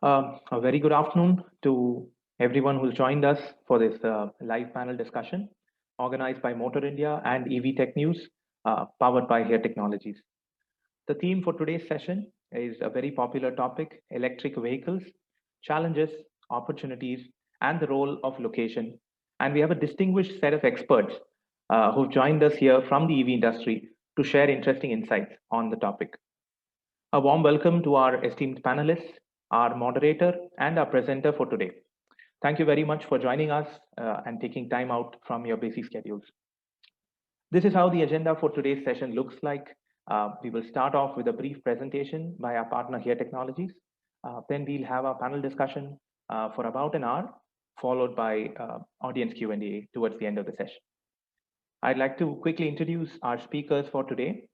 A very good afternoon to everyone who's joined us for this live panel discussion organized by Motor India and EV Tech News, powered by Here Technologies. The theme for today's session is a very popular topic: electric vehicles, challenges, opportunities, and the role of location. And we have a distinguished set of experts who've joined us here from the EV industry to share interesting insights on the topic. A warm welcome to our esteemed panelists, our moderator, and our presenter for today. Thank you very much for joining us and taking time out from your busy schedules. This is how the agenda for today's session looks like. We will start off with a brief presentation by our partner Here Technologies. Then we'll have our panel discussion for about an hour, followed by audience Q&A towards the end of the session. I'd like to quickly introduce our speakers for today.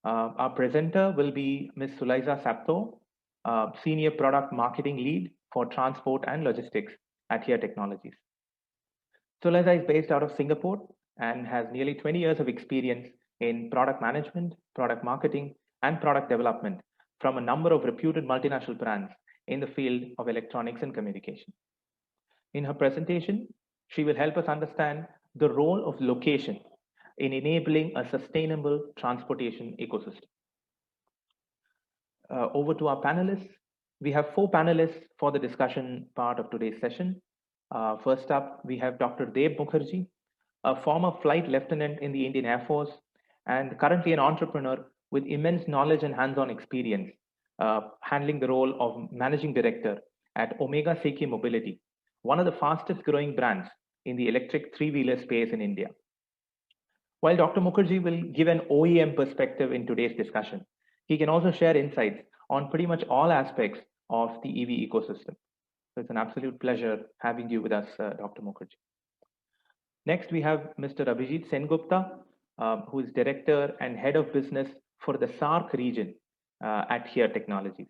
Our presenter will be Ms. Sulaizah Saptoe, Senior Product Marketing Lead for Transport and Logistics at Here Technologies. Sulaizah is based out of Singapore and has nearly 20 years of experience in product management, product marketing, and product development from a number of reputed multinational brands in the field of electronics and communication. In her presentation, she will help us understand the role of location in enabling a sustainable transportation ecosystem. Over to our panelists. We have 4 panelists for the discussion part of today's session. First up, we have Dr. Deb Mukherji, a former flight lieutenant in the Indian Air Force and currently an entrepreneur with immense knowledge and hands-on experience, handling the role of managing director at Omega Seiki Mobility, one of the fastest growing brands in the electric three-wheeler space in India. While Dr. Mukherji will give an OEM perspective in today's discussion, he can also share insights on pretty much all aspects of the EV ecosystem. So it's an absolute pleasure having you with us, Dr. Mukherji. Next, we have Mr. Abhijit Sengupta, who is Director and Head of Business for the SAARC region at Here Technologies.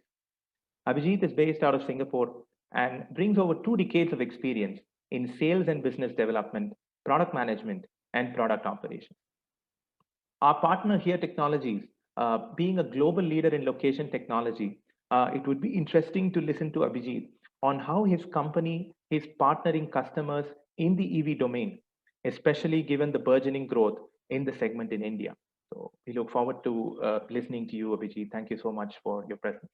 Abhijit is based out of Singapore and brings over 2 decades of experience in sales and business development, product management, and product operations. Our partner Here Technologies, being a global leader in location technology, it would be interesting to listen to Abhijit on how his company is partnering customers in the EV domain, especially given the burgeoning growth in the segment in India. So we look forward to listening to you, Abhijit. Thank you so much for your presence.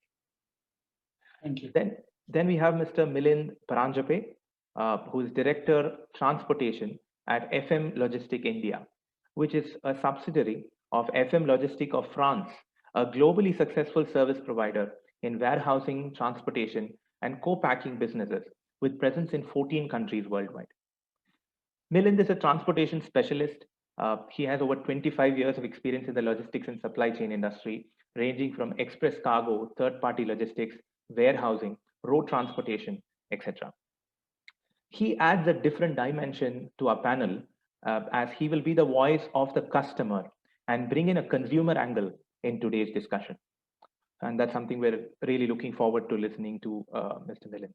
Thank you. Then we have Mr. Milind Paranjape, who is Director Transportation at FM Logistic India, which is a subsidiary of FM Logistic of France, a globally successful service provider in warehousing, transportation, and co-packing businesses with presence in 14 countries worldwide. Milind is a transportation specialist. He has over 25 years of experience in the logistics and supply chain industry, ranging from express cargo, third-party logistics, warehousing, road transportation, etc. He adds a different dimension to our panel as he will be the voice of the customer and bring in a consumer angle in today's discussion. And that's something we're really looking forward to listening to Mr. Milind.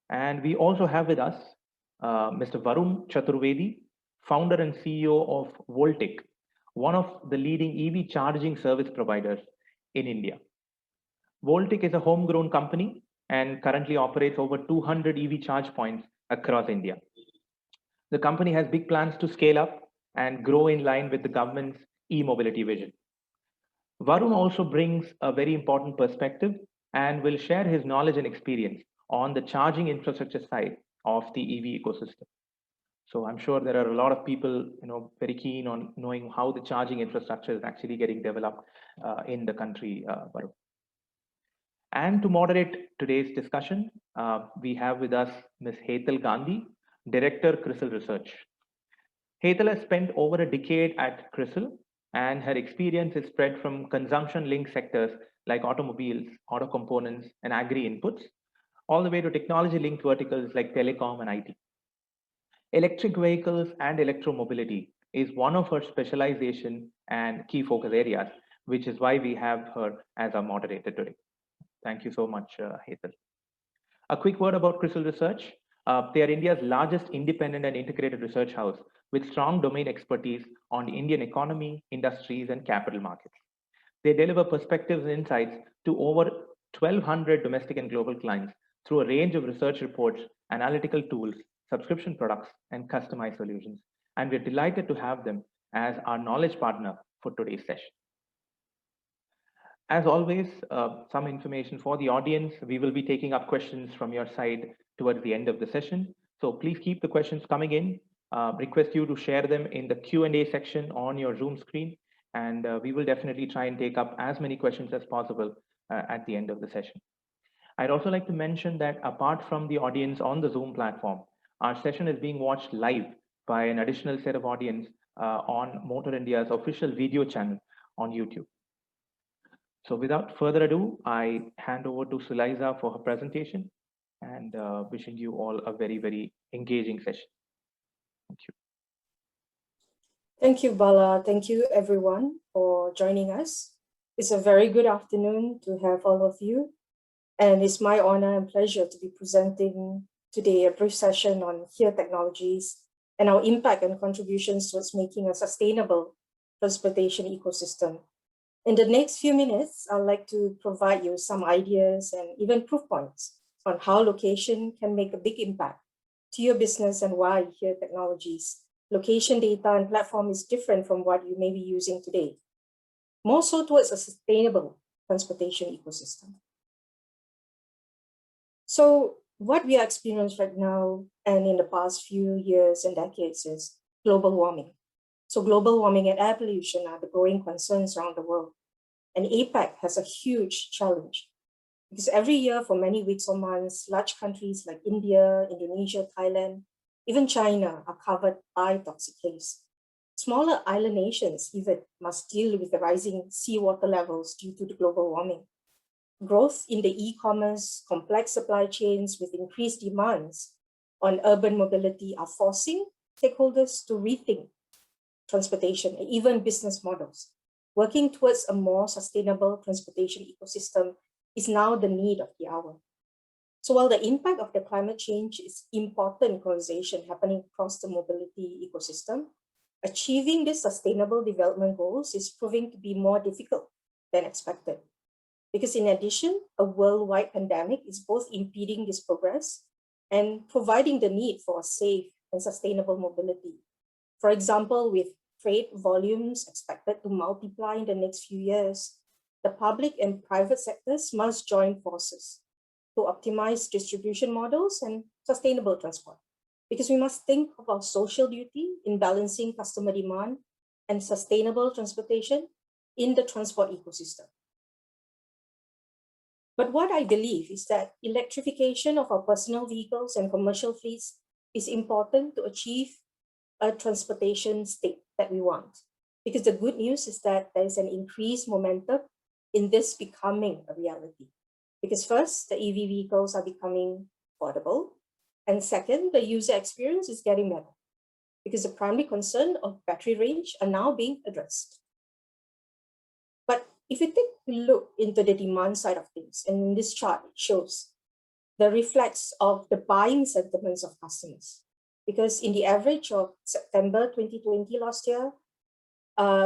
And we also have with us Mr. Varun Chaturvedi, founder and CEO of Volttic, one of the leading EV charging service providers in India. Volttic is a homegrown company and currently operates over 200 EV charge points across India. The company has big plans to scale up and grow in line with the government's e-mobility vision. Varun also brings a very important perspective and will share his knowledge and experience on the charging infrastructure side of the EV ecosystem. So I'm sure there are a lot of people, very keen on knowing how the charging infrastructure is actually getting developed in the country, Varun. And to moderate today's discussion, we have with us Ms. Hetal Gandhi, Director, CRISIL Research. Hetal has spent over a decade at CRISIL, and her experience is spread from consumption-linked sectors like automobiles, auto components, and agri inputs, all the way to technology-linked verticals like telecom and IT. Electric vehicles and electromobility is one of her specialization and key focus areas, which is why we have her as our moderator today. Thank you so much, Hetal. A quick word about CRISIL Research. They are India's largest independent and integrated research house with strong domain expertise on the Indian economy, industries, and capital markets. They deliver perspectives and insights to over 1,200 domestic and global clients through a range of research reports, analytical tools, subscription products, and customized solutions. And we're delighted to have them as our knowledge partner for today's session. As always, some information for the audience. We will be taking up questions from your side towards the end of the session. So please keep the questions coming in. Request you to share them in the Q&A section on your Zoom screen. And we will definitely try and take up as many questions as possible at the end of the session. I'd also like to mention that apart from the audience on the Zoom platform, our session is being watched live by an additional set of audience on Motor India's official video channel on YouTube. So without further ado, I hand over to Sulaizah for her presentation and wishing you all a very, very engaging session. Thank you. Thank you, Bala. Thank you, everyone, for joining us. It's a very good afternoon to have all of you. And it's my honor and pleasure to be presenting today a brief session on HERE technologies and our impact and contributions towards making a sustainable transportation ecosystem. In the next few minutes, I'd like to provide you some ideas and even proof points on how location can make a big impact to your business and why HERE technologies, location data and platform is different from what you may be using today, more so towards a sustainable transportation ecosystem. So what we are experiencing right now and in the past few years and decades is global warming. So global warming and air pollution are the growing concerns around the world. And APAC has a huge challenge because every year for many weeks or months, large countries like India, Indonesia, Thailand, even China are covered by toxic haze. Smaller island nations even must deal with the rising seawater levels due to the global warming. Growth in the e-commerce, complex supply chains with increased demands on urban mobility are forcing stakeholders to rethink transportation and even business models. Working towards a more sustainable transportation ecosystem is now the need of the hour. So while the impact of the climate change is important conversation happening across the mobility ecosystem, achieving these sustainable development goals is proving to be more difficult than expected. Because in addition, a worldwide pandemic is both impeding this progress and providing the need for a safe and sustainable mobility. For example, with freight volumes expected to multiply in the next few years, the public and private sectors must join forces to optimize distribution models and sustainable transport. Because we must think of our social duty in balancing customer demand and sustainable transportation in the transport ecosystem. But what I believe is that electrification of our personal vehicles and commercial fleets is important to achieve a transportation state that we want. Because the good news is that there is an increased momentum in this becoming a reality. Because first, the EV vehicles are becoming affordable. And second, the user experience is getting better. Because the primary concern of battery range are now being addressed. But if you take a look into the demand side of things, and in this chart, it shows the reflex of the buying sentiments of customers. Because in the average of September 2020 last year,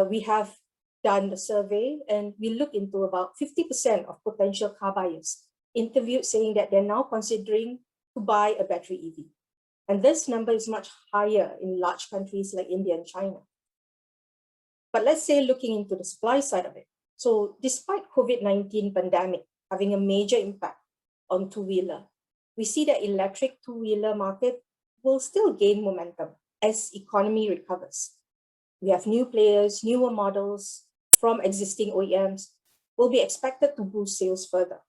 we have done the survey and we look into about 50% of potential car buyers interviewed saying that they're now considering to buy a battery EV. And this number is much higher in large countries like India and China. But let's say looking into the supply side of it. So despite COVID-19 pandemic having a major impact on two-wheeler, we see that electric two-wheeler market will still gain momentum as economy recovers. We have new players, newer models from existing OEMs will be expected to boost sales further.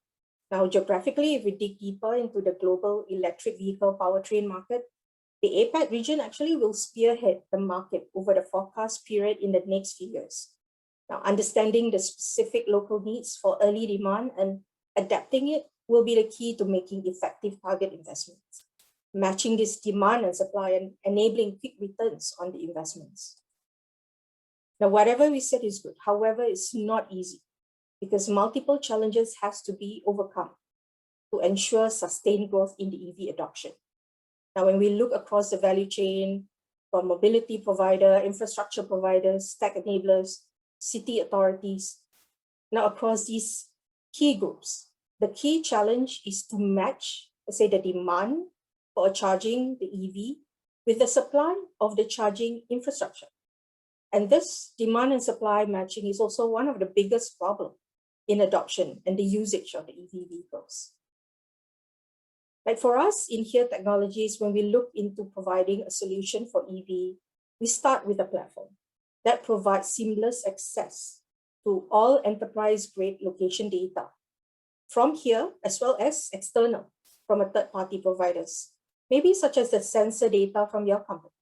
Now, geographically, if we dig deeper into the global electric vehicle powertrain market, the APAC region actually will spearhead the market over the forecast period in the next few years. Now, understanding the specific local needs for early demand and adapting it will be the key to making effective target investments, matching this demand and supply and enabling quick returns on the investments. Now, whatever we said is good. However, it's not easy because multiple challenges has to be overcome to ensure sustained growth in the EV adoption. Now, when we look across the value chain from mobility provider, infrastructure providers, tech enablers, city authorities, now across these key groups, the key challenge is to match, let's say, the demand for charging the EV with the supply of the charging infrastructure. And this demand and supply matching is also one of the biggest problems in adoption and the usage of the EV vehicles. Like for us in Hetal Technologies, when we look into providing a solution for EV, we start with a platform that provides seamless access to all enterprise-grade location data from here, as well as external from a third-party providers, maybe such as the sensor data from your company.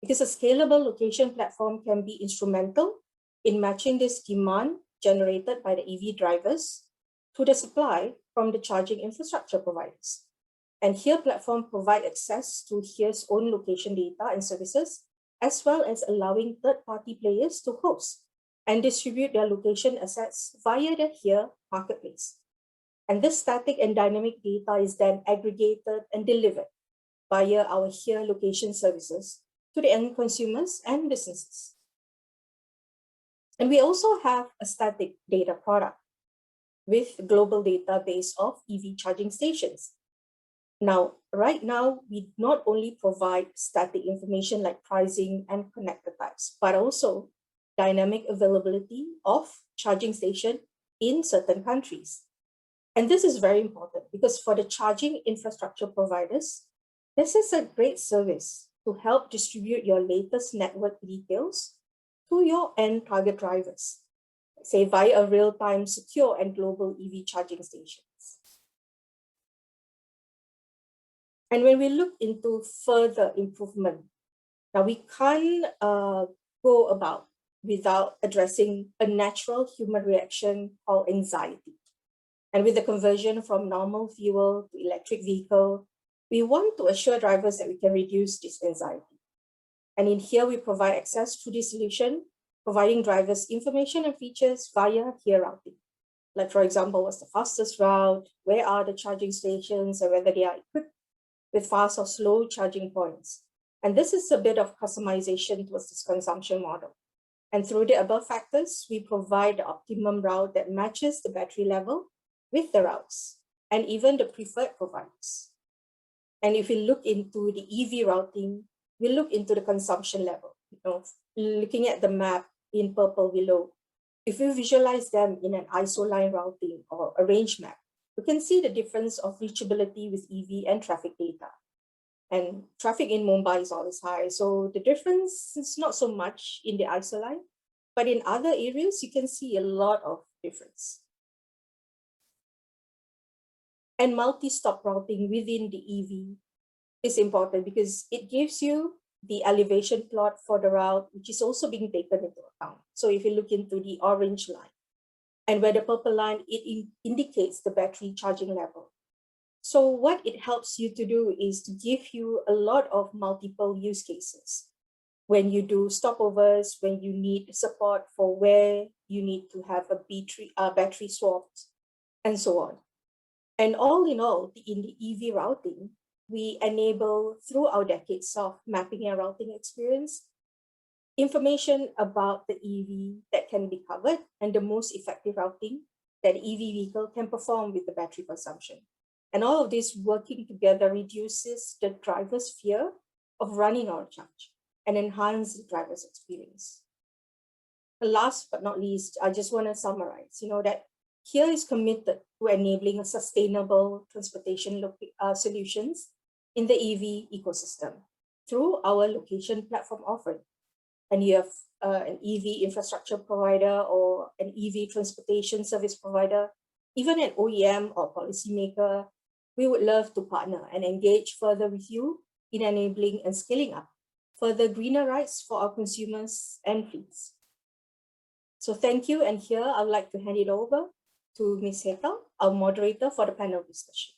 Because a scalable location platform can be instrumental in matching this demand generated by the EV drivers to the supply from the charging infrastructure providers. And here platform provide access to HERE's own location data and services, as well as allowing third-party players to host and distribute their location assets via the HERE marketplace. And this static and dynamic data is then aggregated and delivered via our HERE location services to the end consumers and businesses. And we also have a static data product with global database of EV charging stations. Now, right now, we not only provide static information like pricing and connector types, but also dynamic availability of charging station in certain countries. And this is very important because for the charging infrastructure providers, this is a great service to help distribute your latest network details to your end target drivers, say via real-time secure and global EV charging stations. And when we look into further improvement, now we can't go about without addressing a natural human reaction called anxiety. And with the conversion from normal fuel to electric vehicle, we want to assure drivers that we can reduce this anxiety. And in here, we provide access to this solution, providing drivers information and features via HERE routing. Like for example, what's the fastest route, where are the charging stations, and whether they are equipped with fast or slow charging points. And this is a bit of customization towards this consumption model. And through the above factors, we provide the optimum route that matches the battery level with the routes and even the preferred providers. And if we look into the EV routing, we look into the consumption level. Looking at the map in purple below, if we visualize them in an isoline routing or a range map, we can see the difference of reachability with EV and traffic data. And traffic in Mumbai is always high, so the difference is not so much in the isoline, but in other areas, you can see a lot of difference. And multi-stop routing within the EV is important because it gives you the elevation plot for the route, which is also being taken into account. So if you look into the orange line, and where the purple line, it indicates the battery charging level. So what it helps you to do is to give you a lot of multiple use cases. When you do stopovers, when you need support for where you need to have a battery swapped, and so on. And all in all, in the EV routing, we enable, through our decades of mapping and routing experience, information about the EV that can be covered and the most effective routing that the EV vehicle can perform with the battery consumption. And all of this working together reduces the driver's fear of running out of charge and enhance the driver's experience. And last but not least, I just want to summarize, that HERE is committed to enabling a sustainable transportation solutions in the EV ecosystem through our location platform offering. And you have an EV infrastructure provider or an EV transportation service provider, even an OEM or policymaker, we would love to partner and engage further with you in enabling and scaling up further greener rides for our consumers and fleets. So thank you. And here I would like to hand it over to Ms. Hetal, our moderator for the panel discussion.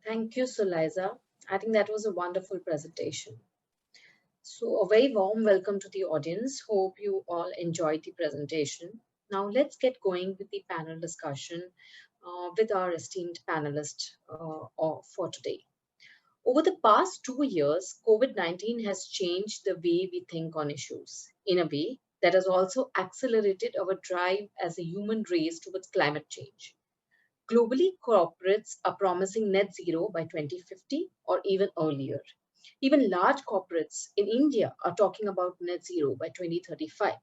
Thank you, Sulaizah. I think that was a wonderful presentation. So a very warm welcome to the audience. Hope you all enjoyed the presentation. Now let's get going with the panel discussion with our esteemed panelists for today. Over the past 2 years, COVID-19 has changed the way we think on issues. In a way, that has also accelerated our drive as a human race towards climate change. Globally, corporates are promising net zero by 2050 or even earlier. Even large corporates in India are talking about net zero by 2035.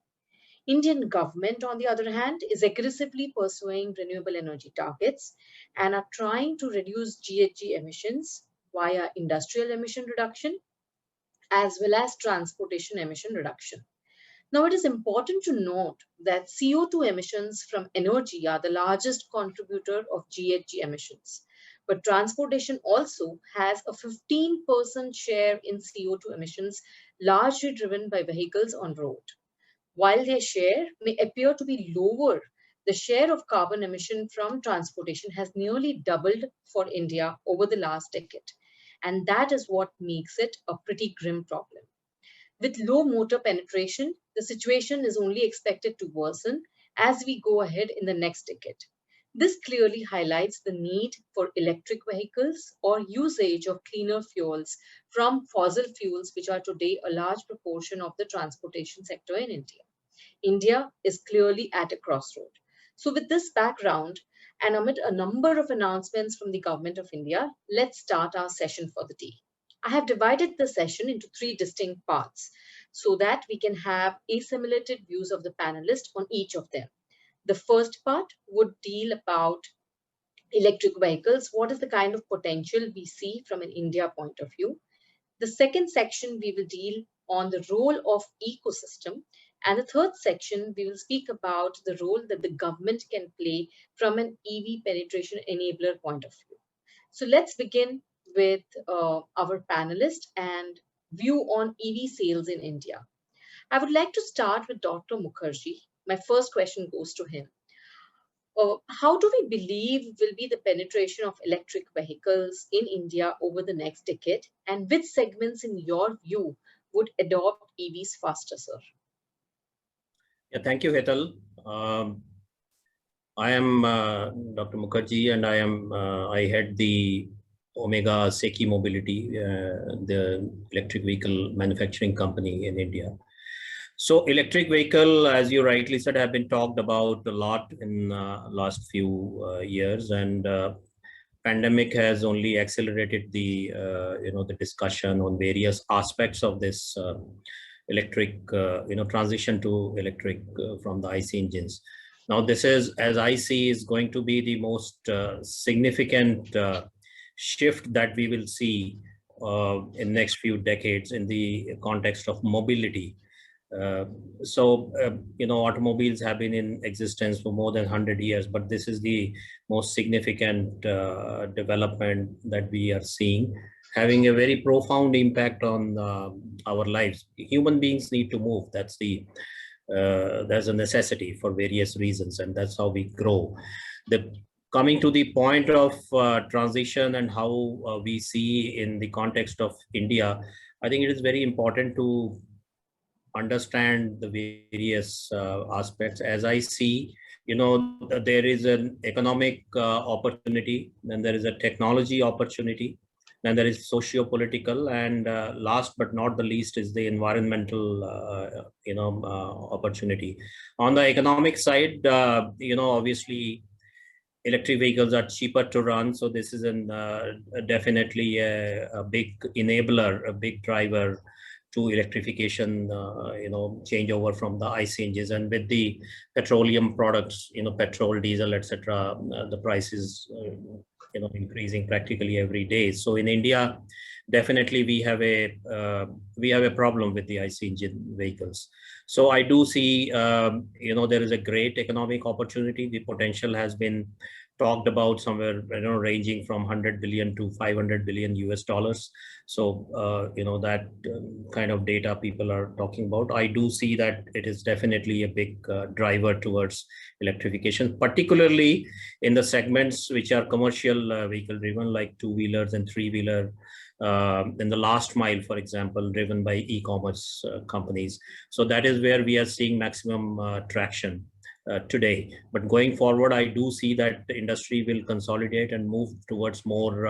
Indian government, on the other hand, is aggressively pursuing renewable energy targets and are trying to reduce GHG emissions via industrial emission reduction as well as transportation emission reduction. Now, it is important to note that CO2 emissions from energy are the largest contributor of GHG emissions. But transportation also has a 15% share in CO2 emissions, largely driven by vehicles on road. While their share may appear to be lower, the share of carbon emission from transportation has nearly doubled for India over the last decade. And that is what makes it a pretty grim problem. With low motor penetration, the situation is only expected to worsen as we go ahead in the next decade. This clearly highlights the need for electric vehicles or usage of cleaner fuels from fossil fuels, which are today a large proportion of the transportation sector in India. India is clearly at a crossroad. So with this background, and amid a number of announcements from the Government of India, let's start our session for the day. I have divided the session into 3 distinct parts so that we can have assimilated views of the panelists on each of them. The first part would deal about electric vehicles. What is the kind of potential we see from an India point of view? The second section, we will deal on the role of ecosystem. And the third section, we will speak about the role that the government can play from an EV penetration enabler point of view. So let's begin with our panelist and view on EV sales in India. I would like to start with Dr. Mukherji. My first question goes to him. How do we believe will be the penetration of electric vehicles in India over the next decade? And which segments, in your view, would adopt EVs faster, sir? Yeah, thank you, Hetal. I am Dr. Mukherji, and I head the Omega Seiki Mobility, the electric vehicle manufacturing company in India. So electric vehicle, as you rightly said, have been talked about a lot in last few years, and pandemic has only accelerated the the discussion on various aspects of this electric transition to electric from the IC engines. Now this is, as I see, is going to be the most significant shift that we will see in next few decades in the context of mobility. Automobiles have been in existence for more than 100 years, but this is the most significant development that we are seeing, having a very profound impact on our lives. Human beings need to move. There's a necessity for various reasons, and that's how we grow. Coming to the point of transition and how we see in the context of India, I think it is very important to understand the various aspects. As I see, there is an economic opportunity, then there is a technology opportunity, then there is socio-political, and last but not the least is the environmental opportunity. On the economic side, obviously electric vehicles are cheaper to run, so this is definitely a big enabler, a big driver to electrification, changeover from the IC engines. And with the petroleum products, petrol, diesel, etc., the price is increasing practically every day. So in India, definitely we have a problem with the IC engine vehicles. So I do see there is a great economic opportunity. The potential has been talked about somewhere ranging from 100 billion to 500 billion US dollars. So that kind of data people are talking about. I do see that it is definitely a big driver towards electrification, particularly in the segments which are commercial vehicle driven, like two-wheelers and three-wheeler, in the last mile, for example, driven by e-commerce companies. So that is where we are seeing maximum traction. today. But going forward, I do see that the industry will consolidate and move towards more,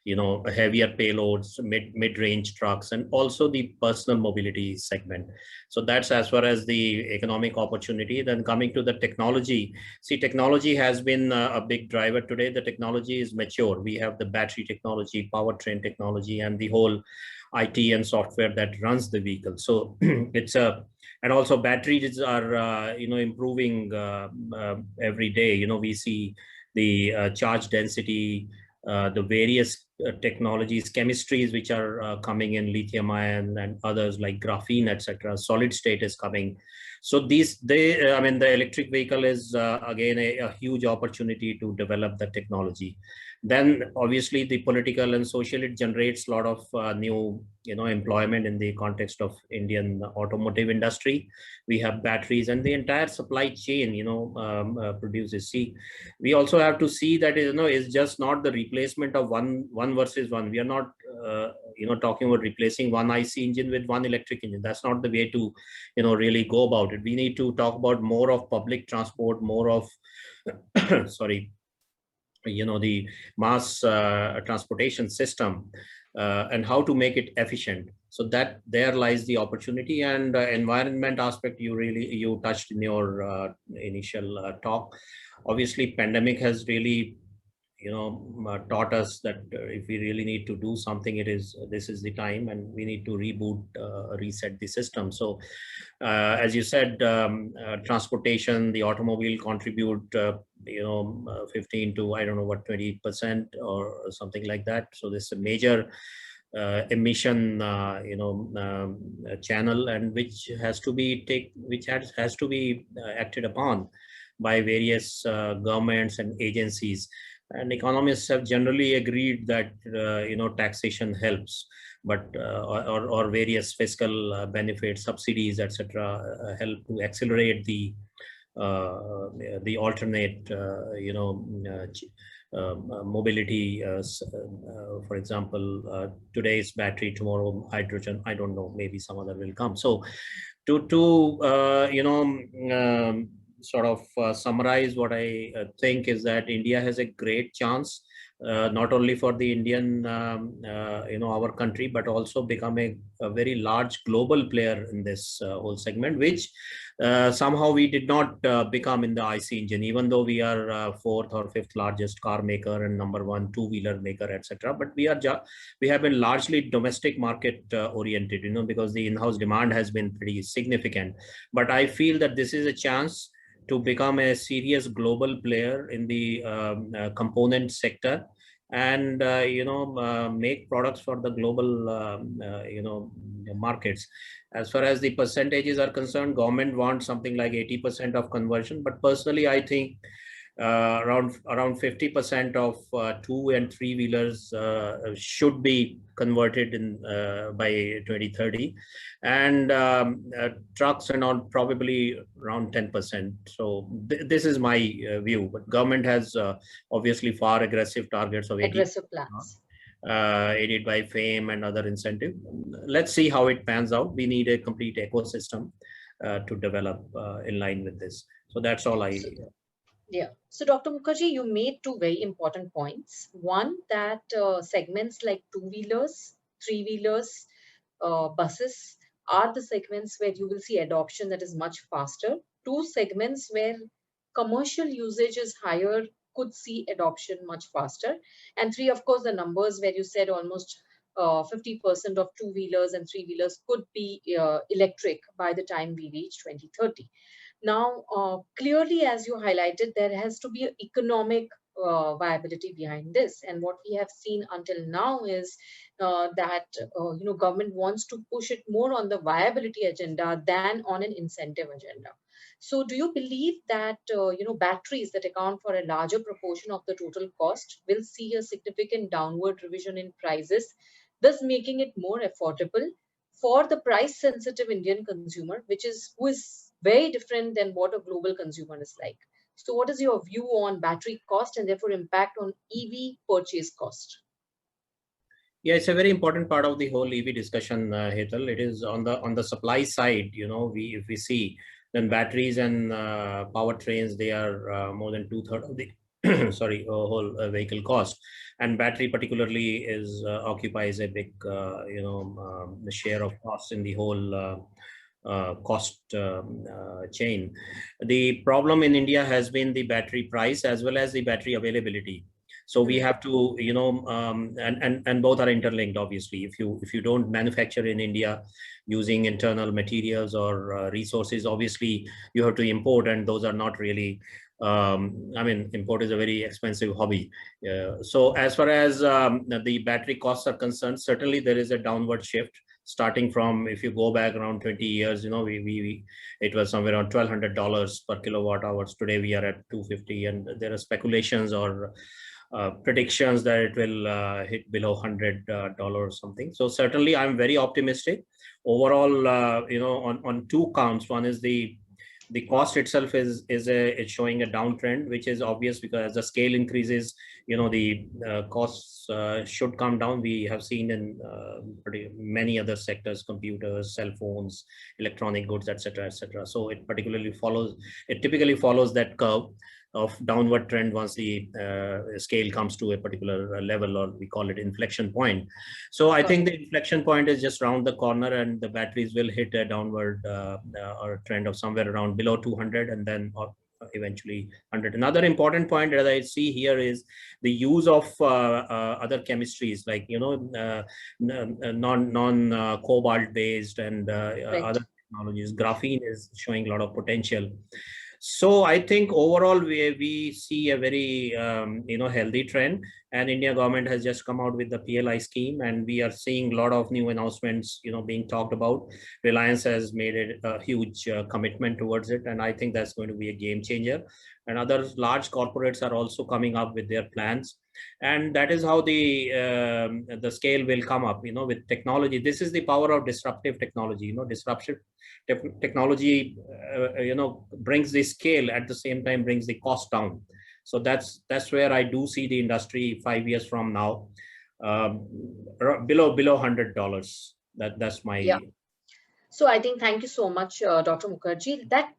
heavier payloads, mid-range trucks, and also the personal mobility segment. So that's as far as the economic opportunity. Then coming to the technology, see, technology has been a big driver today. The technology is mature. We have the battery technology, powertrain technology, and the whole IT and software that runs the vehicle. So it's and also batteries are improving every day. We see the charge density, the various technologies, chemistries which are coming in, lithium ion and others like graphene, etc. Solid state is coming. So the electric vehicle is again a huge opportunity to develop the technology. Then obviously the political and social, it generates a lot of new employment in the context of Indian automotive industry. We have batteries and the entire supply chain produces. See, we also have to see that it's just not the replacement of one versus one. We are not talking about replacing one IC engine with one electric engine. That's not the way to really go about it. We need to talk about more of public transport, more of sorry, the mass transportation system, and how to make it efficient. So that there lies the opportunity. And environment aspect, you touched in your initial talk. Obviously, pandemic has really taught us that if we really need to do something, this is the time, and we need to reboot, reset the system. So as you said, transportation, the automobile contribute 15 to 20% or something like that. So this is a major emission channel, and which has to be acted upon by various governments and agencies. And economists have generally agreed that taxation helps, but or various fiscal benefits, subsidies, etc., help to accelerate the alternate mobility. For example, today's battery, tomorrow hydrogen. I don't know. Maybe some other will come. So sort of summarize what I think is that India has a great chance, not only for the Indian, our country, but also become a very large global player in this whole segment, which somehow we did not become in the IC engine, even though we are fourth or fifth largest car maker and number one two-wheeler maker, etc. But we have been largely domestic market oriented, because the in-house demand has been pretty significant. But I feel that this is a chance to become a serious global player in the component sector, and make products for the global markets. As far as the percentages are concerned, government wants something like 80% of conversion, but personally I think around 50% of two and three wheelers should be converted in by 2030, and trucks and all probably around 10%. So this is my view. But government has obviously far aggressive targets of 80%. Aggressive plans. Aided by FAME and other incentive. Let's see how it pans out. We need a complete ecosystem to develop in line with this. So that's all I. Yeah. So Dr. Mukherji, you made two very important points. One, that segments like two-wheelers, three-wheelers, buses are the segments where you will see adoption that is much faster. Two segments where commercial usage is higher could see adoption much faster. And three, of course, the numbers where you said almost 50% of two-wheelers and three-wheelers could be electric by the time we reach 2030. Now, clearly, as you highlighted, there has to be an economic viability behind this. And what we have seen until now is that government wants to push it more on the viability agenda than on an incentive agenda. So do you believe that batteries that account for a larger proportion of the total cost will see a significant downward revision in prices, thus making it more affordable for the price sensitive Indian consumer, who is very different than what a global consumer is like? So what is your view on battery cost and therefore impact on EV purchase cost? Yeah, it's a very important part of the whole EV discussion, Hetal. It is on the supply side. If we see Then batteries and powertrains, they are more than 2/3 of the whole vehicle cost. And battery particularly is occupies a big share of cost in the whole cost chain. The problem in India has been the battery price as well as the battery availability. So we have to, and both are interlinked. Obviously, if you don't manufacture in India using internal materials or resources, obviously you have to import, and those are not really. Import is a very expensive hobby. So as far as the battery costs are concerned, certainly there is a downward shift. Starting from, if you go back around 20 years, it was somewhere around $1,200 per kilowatt hours. Today we are at $250, and there are speculations or predictions that it will hit below $100 or something. So certainly I'm very optimistic overall, on two counts. One is the cost itself is showing a downtrend, which is obvious because as the scale increases, the costs should come down. We have seen in pretty many other sectors, computers, cell phones, electronic goods, etc., etc. So it typically follows that curve of downward trend once the scale comes to a particular level, or we call it inflection point. So I think the inflection point is just around the corner, and the batteries will hit a downward or trend of somewhere around below 200, and then eventually 100. Another important point that I see here is the use of other chemistries, like non cobalt based and other technologies. Graphene is showing a lot of potential. So I think overall we see a very healthy trend, and India government has just come out with the PLI scheme, and we are seeing a lot of new announcements being talked about. Reliance has made a huge commitment towards it, and I think that's going to be a game changer. And other large corporates are also coming up with their plans, and that is how the scale will come up with technology. This is the power of disruptive technology. Disruptive technology brings the scale, at the same time brings the cost down. So that's where I do see the industry 5 years from now, below $100. That's my So I think, thank you so much, Dr. Mukherji. That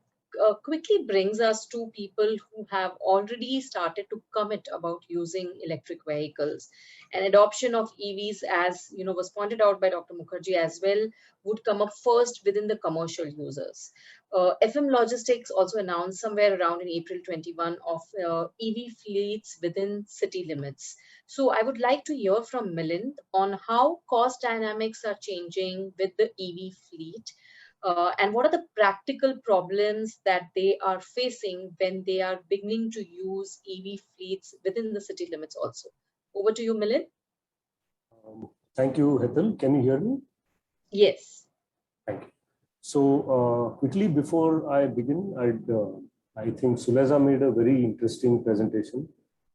quickly brings us to people who have already started to commit about using electric vehicles. And adoption of EVs, as was pointed out by Dr. Mukherji as well, would come up first within the commercial users. FM Logistics also announced somewhere around in April 21 of EV fleets within city limits. So I would like to hear from Milind on how cost dynamics are changing with the EV fleet, and what are the practical problems that they are facing when they are beginning to use EV fleets within the city limits also. Over to you, Milind. Thank you, Hetal. Can you hear me? Yes. Thank you. So quickly before I begin, I think Sulaizah made a very interesting presentation.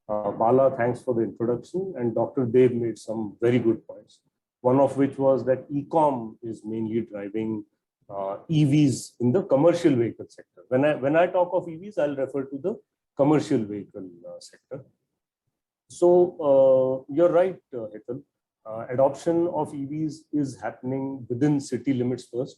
Bala, thanks for the introduction, and Dr. Deb made some very good points. One of which was that e-com is mainly driving EVs in the commercial vehicle sector. When I talk of EVs, I'll refer to the commercial vehicle sector. So you're right, Hetal. Adoption of EVs is happening within city limits first.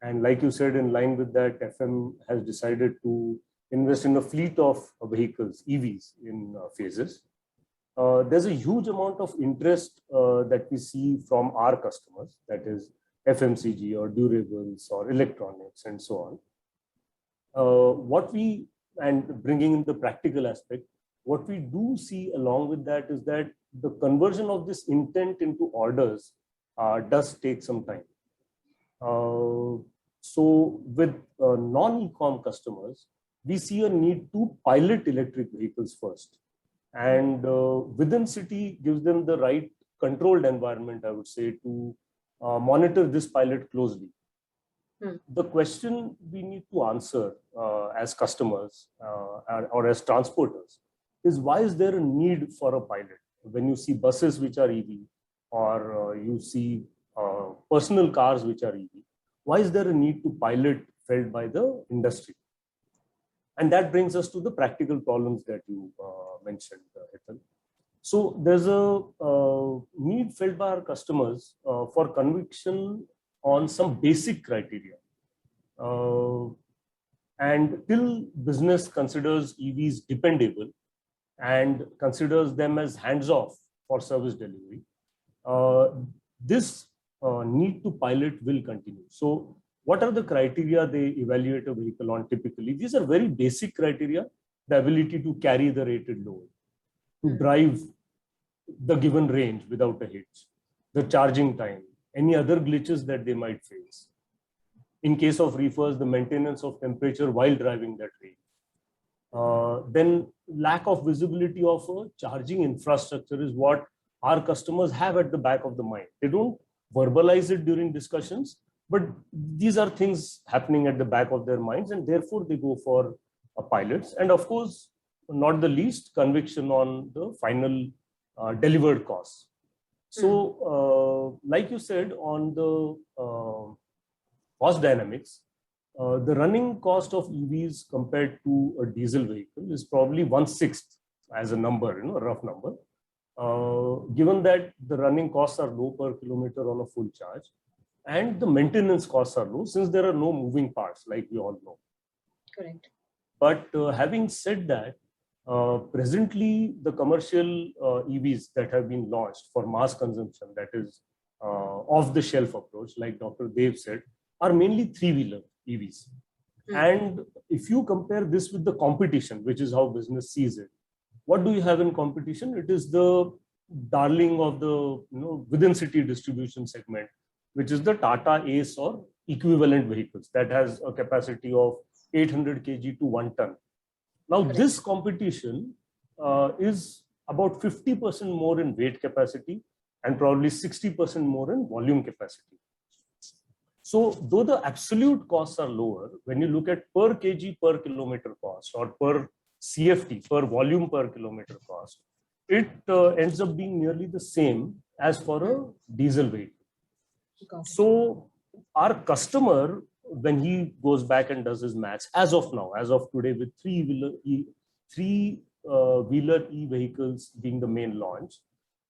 And like you said, in line with that, FM has decided to invest in a fleet of vehicles, EVs, in phases. There's a huge amount of interest that we see from our customers, that is FMCG or durables or electronics and so on. And bringing in the practical aspect, what we do see along with that is that the conversion of this intent into orders does take some time. So with non-e-com customers, we see a need to pilot electric vehicles first. And within city gives them the right controlled environment, I would say, to monitor this pilot closely. The question we need to answer as customers or as transporters is, why is there a need for a pilot? When you see buses which are EV, or you see personal cars which are EV, why is there a need to pilot felt by the industry? And that brings us to the practical problems that you mentioned, Hetal. So there's a need felt by our customers for conviction on some basic criteria. And till business considers EVs dependable and considers them as hands-off for service delivery, this need to pilot will continue. So what are the criteria they evaluate a vehicle on typically? These are very basic criteria: the ability to carry the rated load, to drive the given range without a hitch, the charging time, any other glitches that they might face. In case of reefers, the maintenance of temperature while driving that range. Then lack of visibility of a charging infrastructure is what our customers have at the back of the mind. They don't verbalize it during discussions, but these are things happening at the back of their minds, and therefore they go for pilots. And of course, not the least, conviction on the final delivered costs. So like you said, on the cost dynamics, the running cost of EVs compared to a diesel vehicle is probably 1/6 as a number, a rough number. Given that the running costs are low per kilometer on a full charge, and the maintenance costs are low since there are no moving parts, like we all know. Correct. But having said that, presently the commercial EVs that have been launched for mass consumption, that is off-the-shelf approach, like Dr. Deb said, are mainly three-wheeler EVs. And if you compare this with the competition, which is how business sees it, what do you have in competition? It is the darling of the within city distribution segment, which is the Tata Ace or equivalent vehicles that has a capacity of 800 kg to 1 ton. Now, this competition is about 50% more in weight capacity and probably 60% more in volume capacity. So though the absolute costs are lower, when you look at per kg per kilometer cost or per CFT, per volume per kilometer cost, it ends up being nearly the same as for a diesel vehicle. So our customer, when he goes back and does his maths, as of now, as of today, with three-wheeler e-vehicles being the main launch,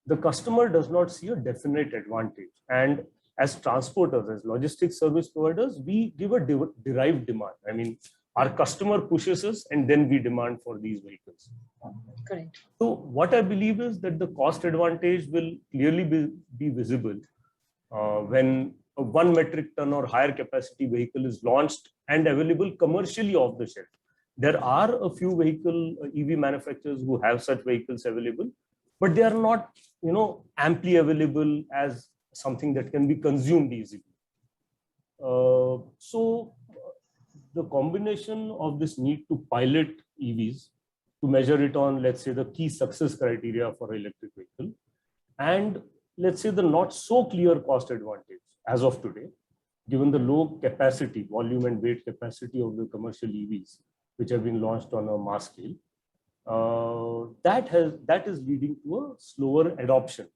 the customer does not see a definite advantage. And as transporters, as logistics service providers, we give a derived demand. I mean, our customer pushes us and then we demand for these vehicles. Correct. So what I believe is that the cost advantage will clearly be visible when a 1 metric ton or higher capacity vehicle is launched and available commercially off the shelf. There are a few EV manufacturers who have such vehicles available, but they are not, amply available as something that can be consumed easily. So the combination of this need to pilot EVs, to measure it on, let's say, the key success criteria for an electric vehicle, and let's say the not so clear cost advantage as of today, given the low capacity, volume and weight capacity of the commercial EVs, which have been launched on a mass scale, that is leading to a slower adoption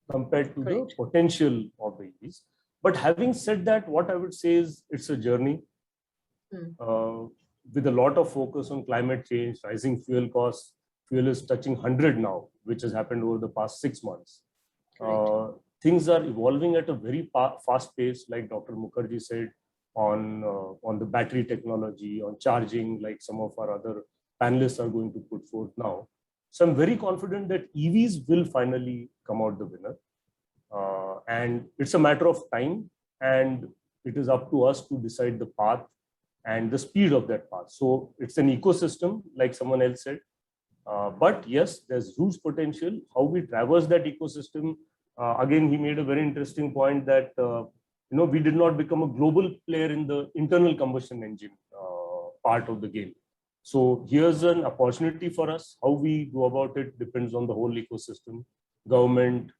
compared to the potential of the EVs. But having said that, what I would say is it's a journey with a lot of focus on climate change, rising fuel costs. Fuel is touching 100 now, which has happened over the past 6 months. Things are evolving at a very fast pace, like Dr. Mukherji said, on the battery technology, on charging, like some of our other panelists are going to put forth now. So I'm very confident that EVs will finally come out the winner. And it's a matter of time, and it is up to us to decide the path and the speed of that path. So it's an ecosystem, like someone else said. But yes, there's huge potential. How we traverse that ecosystem, again, he made a very interesting point that we did not become a global player in the internal combustion engine part of the game. So here's an opportunity for us. How we go about it depends on the whole ecosystem, government,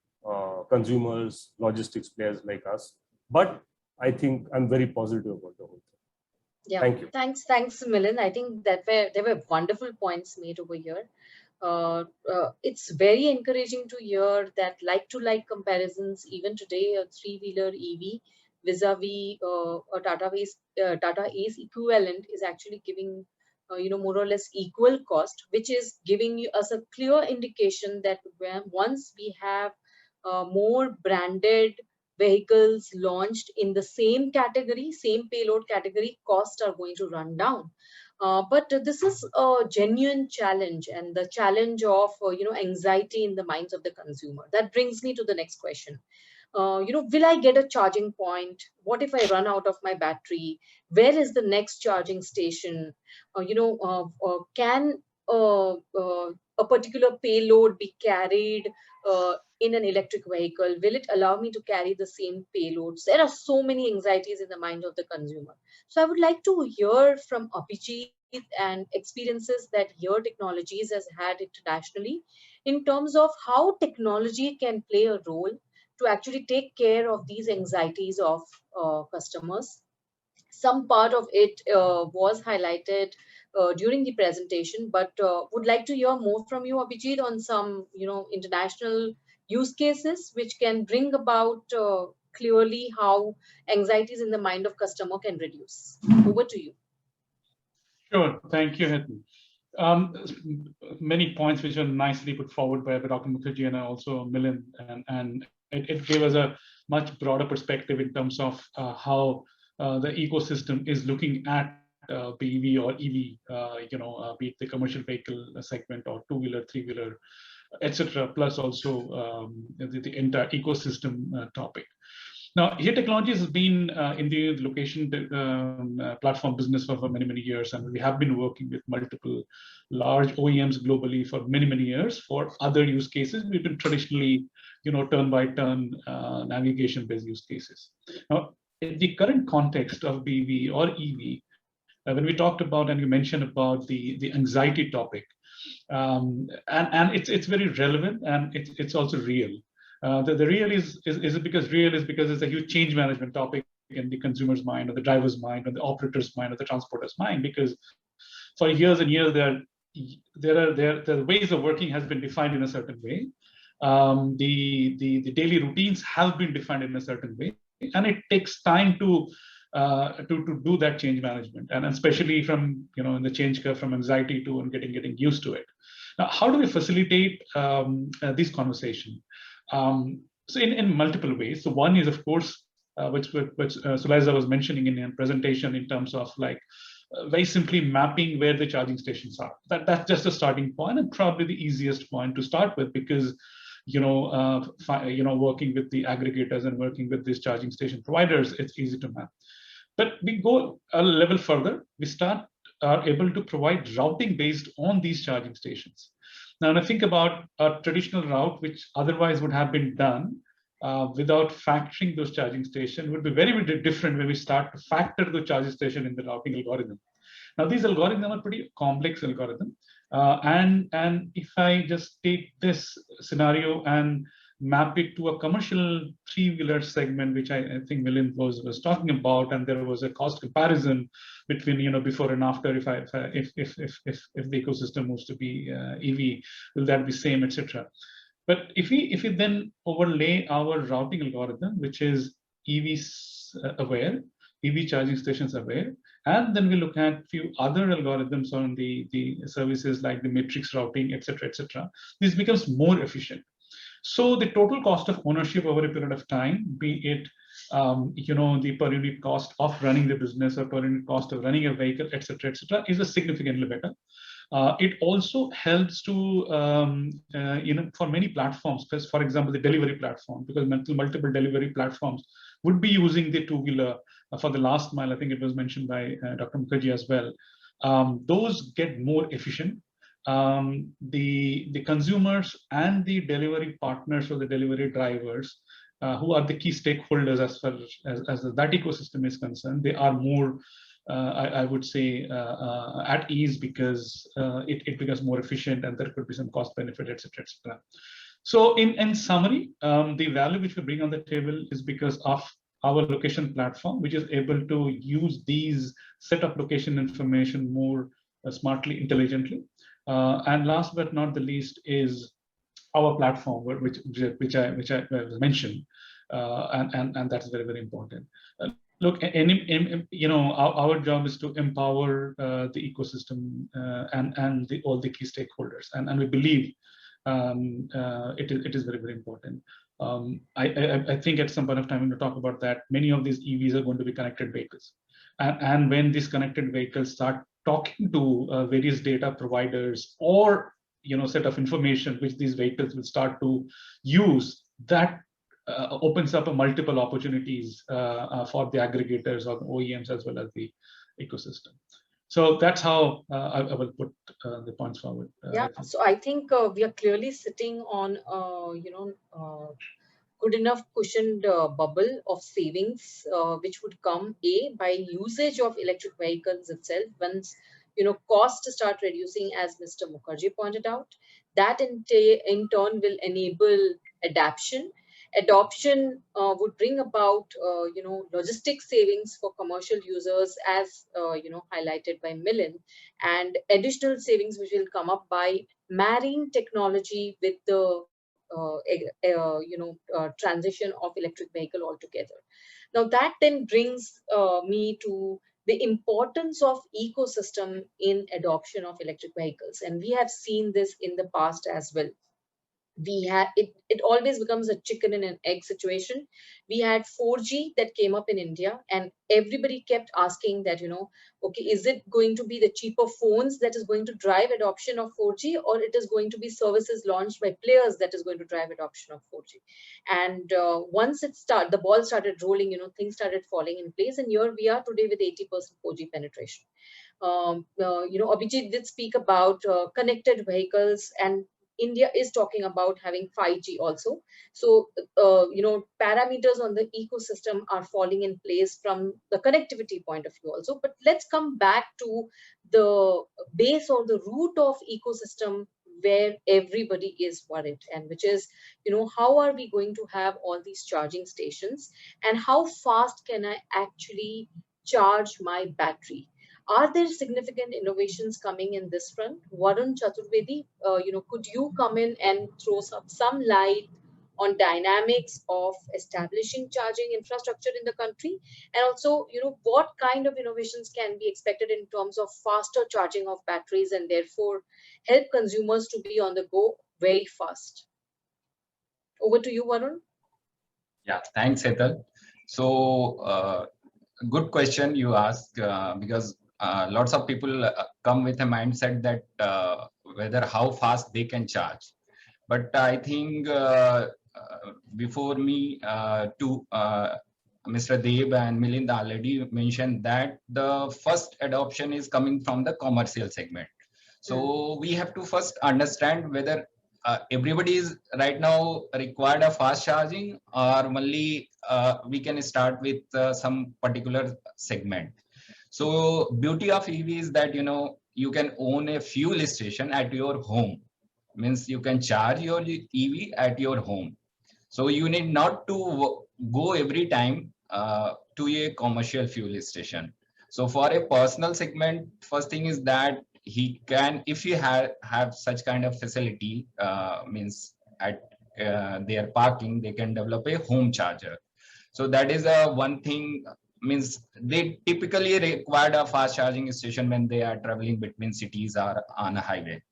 consumers, logistics players like us. But I think I'm very positive about the whole thing. Yeah, thank you. Thanks, Milind. I think that there were wonderful points made over here. It's very encouraging to hear that like-to-like comparisons, even today, a three-wheeler EV vis-a-vis a Tata Ace equivalent is actually giving more or less equal cost, which is giving us a clear indication that once we have more branded vehicles launched in the same category, same payload category, costs are going to run down. But this is a genuine challenge, and the challenge of anxiety in the minds of the consumer. That brings me to the next question. Will I get a charging point? What if I run out of my battery? Where is the next charging station? Can a particular payload be carried in an electric vehicle? Will it allow me to carry the same payloads? There are so many anxieties in the mind of the consumer. So I would like to hear from Abhijit and experiences that your technologies has had internationally in terms of how technology can play a role to actually take care of these anxieties of customers. Some part of it was highlighted during the presentation, but would like to hear more from you, Abhijit, on some international use cases which can bring about clearly how anxieties in the mind of customer can reduce. Over to you. Sure, thank you, Hetal. Many points which are nicely put forward by Dr. Mukherji and also Milind, and it gave us a much broader perspective in terms of how the ecosystem is looking at BEV or EV, be it the commercial vehicle segment or two-wheeler, three-wheeler, etc., plus also the entire ecosystem topic. Now, here Technologies has been in the location platform business for many, many years, and we have been working with multiple large OEMs globally for many, many years. For other use cases, we've been traditionally, turn-by-turn navigation-based use cases. Now, in the current context of BEV or EV, when we talked about and you mentioned about the anxiety topic, and it's very relevant and it's also real. The real is because it's a huge change management topic in the consumer's mind, or the driver's mind, or the operator's mind, or the transporter's mind. Because for years and years, the ways of working has been defined in a certain way. The daily routines have been defined in a certain way, and it takes time to do that change management, and especially from in the change curve from anxiety to and getting used to it. Now, how do we facilitate this conversation? So in multiple ways. So one is, of course, which Sulaizah was mentioning in her presentation, in terms of very simply mapping where the charging stations are. That's just a starting point, and probably the easiest point to start with, because working with the aggregators and working with these charging station providers, it's easy to map. But we go a level further. We are able to provide routing based on these charging stations. Now, when I think about a traditional route, which otherwise would have been done without factoring those charging stations, would be very, very different when we start to factor the charging station in the routing algorithm. Now, these algorithms are pretty complex algorithms. And if I just take this scenario and map it to a commercial three-wheeler segment, which I think Milind was talking about, and there was a cost comparison between before and after. If the ecosystem moves to be EV, will that be same, etc. But if we then overlay our routing algorithm, which is EV aware, EV charging stations aware, and then we look at few other algorithms on the services like the matrix routing, etc., etc. This becomes more efficient. So the total cost of ownership over a period of time, be it the per unit cost of running the business or per unit cost of running a vehicle, etc., is a significantly better. It also helps to for many platforms, for example, the delivery platform, because multiple delivery platforms would be using the two-wheeler for the last mile. I think it was mentioned by Dr. Mukherji as well. Those get more efficient. The consumers and the delivery partners or the delivery drivers, who are the key stakeholders as far as that ecosystem is concerned, they are more, I would say, at ease, because it becomes more efficient and there could be some cost benefit, etc., etc. So in summary, the value which we bring on the table is because of our location platform, which is able to use these set of location information more smartly, intelligently. And last but not the least is our platform, which I mentioned, and that's very, very important. Look, our job is to empower the ecosystem and all the key stakeholders, and we believe it is very, very important. I think at some point of time when we talk about that, many of these EVs are going to be connected vehicles. And when these connected vehicles start talking to various data providers or set of information which these vehicles will start to use, that opens up a multiple opportunities for the aggregators or the OEMs as well as the ecosystem. So that's how I will put the points forward. Yeah, so I think we are clearly sitting on good enough cushioned bubble of savings, which would come by usage of electric vehicles itself. Once costs start reducing, as Mr. Mukherji pointed out, that in turn will enable adoption. Adoption would bring about logistics savings for commercial users, as highlighted by Milind, and additional savings which will come up by marrying technology with the transition of electric vehicle altogether. Now that then brings me to the importance of ecosystem in adoption of electric vehicles, and we have seen this in the past as well. It always becomes a chicken and an egg situation. We had 4G that came up in India, and everybody kept asking that, okay, is it going to be the cheaper phones that is going to drive adoption of 4G, or it is going to be services launched by players that is going to drive adoption of 4G? And once the ball started rolling, things started falling in place, and here we are today with 80% 4G penetration. Abhijit did speak about connected vehicles, and India is talking about having 5G also. So, parameters on the ecosystem are falling in place from the connectivity point of view also. But let's come back to the base or the root of ecosystem where everybody is worried, and which is, how are we going to have all these charging stations, and how fast can I actually charge my battery? Are there significant innovations coming in this front? Varun Chaturvedi, could you come in and throw some light on dynamics of establishing charging infrastructure in the country? And also, what kind of innovations can be expected in terms of faster charging of batteries and therefore help consumers to be on the go very fast? Over to you, Varun. Yeah, thanks, Hetal. So, good question you ask, because lots of people come with a mindset that whether how fast they can charge. But I think before me, Mr. Deb and Milind already mentioned that the first adoption is coming from the commercial segment. So we have to first understand whether everybody is right now required a fast charging, or only we can start with some particular segment. So beauty of EV is that you can own a fuel station at your home. Means you can charge your EV at your home. So you need not to go every time to a commercial fuel station. So for a personal segment, first thing is that he can, if you have such kind of facility, means at their parking, they can develop a home charger. So that is one thing. Means they typically require a fast charging station when they are traveling between cities or on a highway.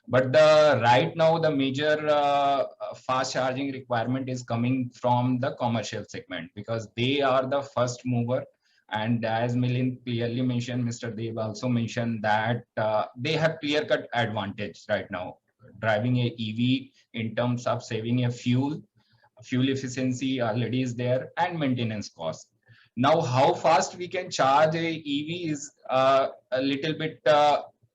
But right now, the major fast charging requirement is coming from the commercial segment, because they are the first mover. And as Milind clearly mentioned, Mr. Deb also mentioned that they have clear-cut advantage right now, driving a EV in terms of saving a fuel efficiency already is there, and maintenance cost. Now, how fast we can charge a EV is a little bit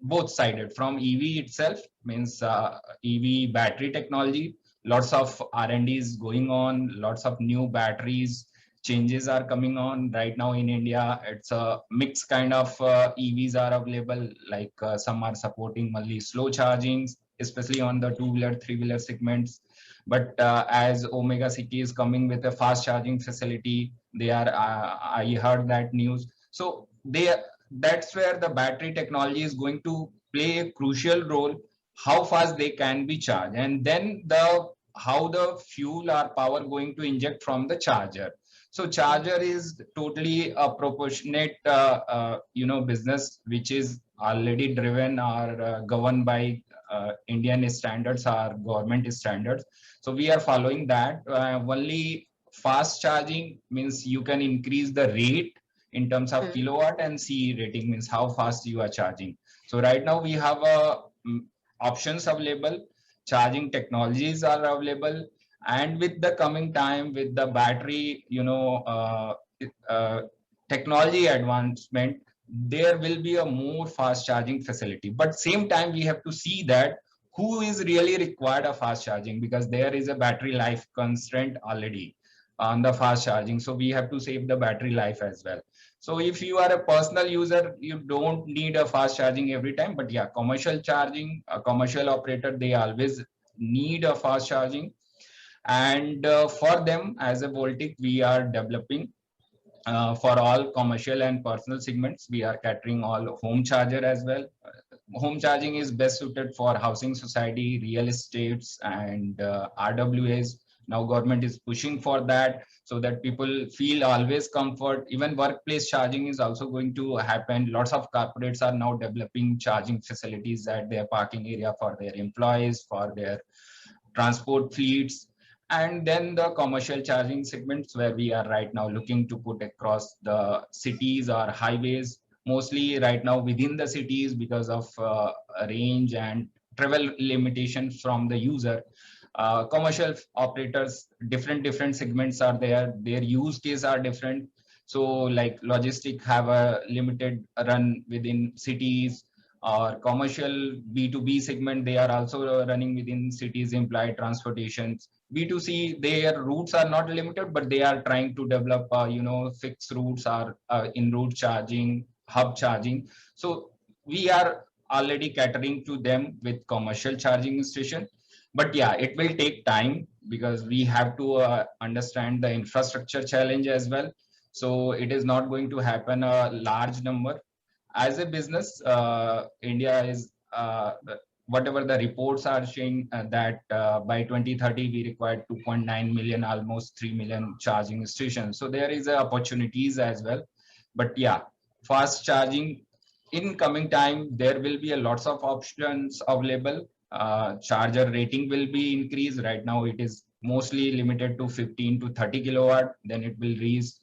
both-sided. From EV itself, means EV battery technology, lots of R&D is going on, lots of new batteries changes are coming on right now in India. It's a mixed kind of EVs are available, like some are supporting only slow chargings, especially on the two-wheeler, three-wheeler segments. But as Omega City is coming with a fast charging facility, they are, I heard that news. So that's where the battery technology is going to play a crucial role, how fast they can be charged, and then how the fuel or power going to inject from the charger. So charger is totally a proportionate, business which is already driven or governed by Indian standards or government standards. So we are following that. Only fast charging means you can increase the rate in terms of kilowatt, and CE rating means how fast you are charging. So right now we have options available, charging technologies are available, and with the coming time, with the battery, technology advancement, there will be a more fast charging facility. But same time, we have to see that who is really required of fast charging, because there is a battery life constraint already on the fast charging. So we have to save the battery life as well. So if you are a personal user, you don't need a fast charging every time. But yeah, commercial charging, a commercial operator, they always need a fast charging. And for them, as a Volttic, we are developing for all commercial and personal segments. We are catering all home charger as well. Home charging is best suited for housing society, real estates, and RWAs. Now government is pushing for that, so that people feel always comfort. Even workplace charging is also going to happen. Lots of corporates are now developing charging facilities at their parking area for their employees, for their transport fleets. And then the commercial charging segments, where we are right now looking to put across the cities or highways, mostly right now within the cities, because of range and travel limitations from the user. Commercial operators, different segments are there. Their use case are different. So like logistic have a limited run within cities, or commercial B2B segment, they are also running within cities, implied transportations. B2C, their routes are not limited, but they are trying to develop, fixed routes or in-route charging, hub charging. So we are already catering to them with commercial charging station. But yeah, it will take time, because we have to understand the infrastructure challenge as well. So it is not going to happen a large number. As a business, India is, whatever the reports are showing, that by 2030, we require 2.9 million, almost 3 million charging stations. So there is opportunities as well. But yeah, fast charging in coming time, there will be lots of options available. Charger rating will be increased. Right now, it is mostly limited to 15 to 30 kilowatt. Then it will raise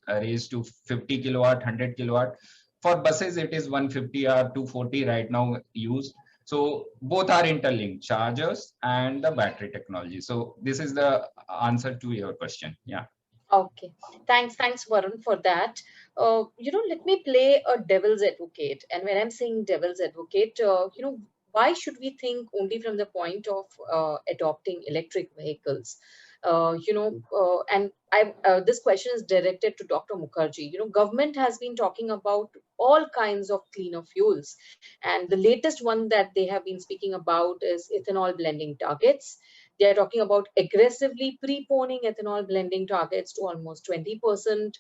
to 50 kilowatt, 100 kilowatt. For buses, it is 150 or 240 right now used. So both are interlinked, chargers and the battery technology. So this is the answer to your question. Yeah. Okay, thanks, Varun, for that. Let me play a devil's advocate. And when I'm saying devil's advocate, why should we think only from the point of adopting electric vehicles? This question is directed to Dr. Mukherji. Government has been talking about all kinds of cleaner fuels, and the latest one that they have been speaking about is ethanol blending targets. They are talking about aggressively preponing ethanol blending targets to almost 20%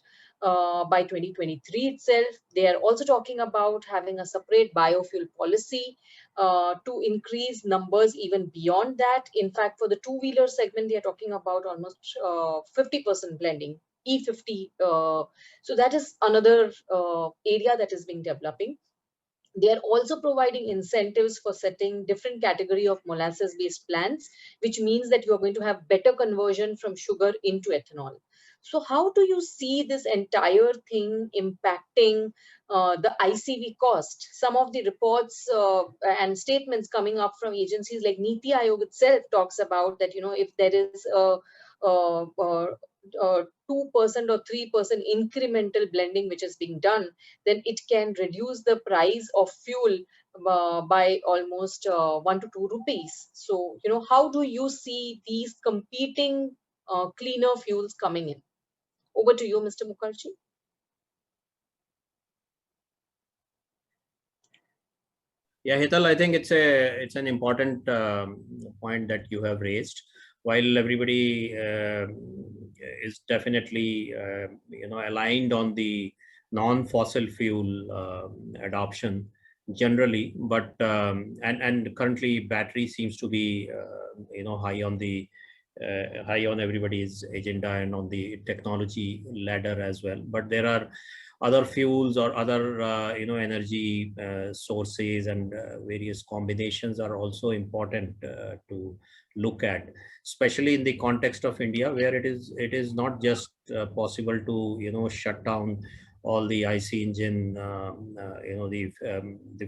by 2023 itself. They are also talking about having a separate biofuel policy to increase numbers even beyond that. In fact, for the two-wheeler segment, they are talking about almost 50% blending, E50. So that is another area that is being developing. They are also providing incentives for setting different category of molasses-based plants, which means that you are going to have better conversion from sugar into ethanol. So how do you see this entire thing impacting the ICV cost? Some of the reports and statements coming up from agencies like Niti Aayog itself talks about that, if there is a 2% or 3% incremental blending which is being done, then it can reduce the price of fuel by almost 1 to 2 rupees. So, how do you see these competing cleaner fuels coming in? Over to you, Mr. Mukherji. Yeah, Hetal, I think it's an important point that you have raised. While everybody is definitely aligned on the non-fossil fuel adoption generally, but and currently battery seems to be high on everybody's agenda and on the technology ladder as well. But there are other fuels or other energy sources and various combinations are also important to look at, especially in the context of India, where it is not just possible to shut down all the IC engine, the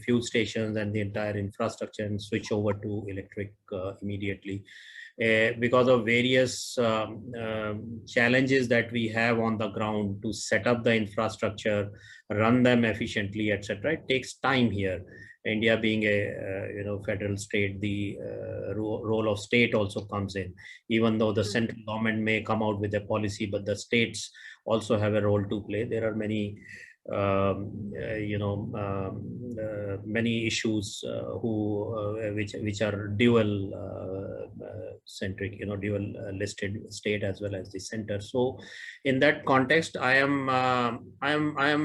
fuel stations and the entire infrastructure and switch over to electric immediately. Because of various challenges that we have on the ground to set up the infrastructure, run them efficiently, etc. It takes time here. India being a federal state, the role of state also comes in. Even though the central government may come out with a policy, but the states also have a role to play. There are many many issues which are dual centric, dual listed state as well as the center. So in that context, I am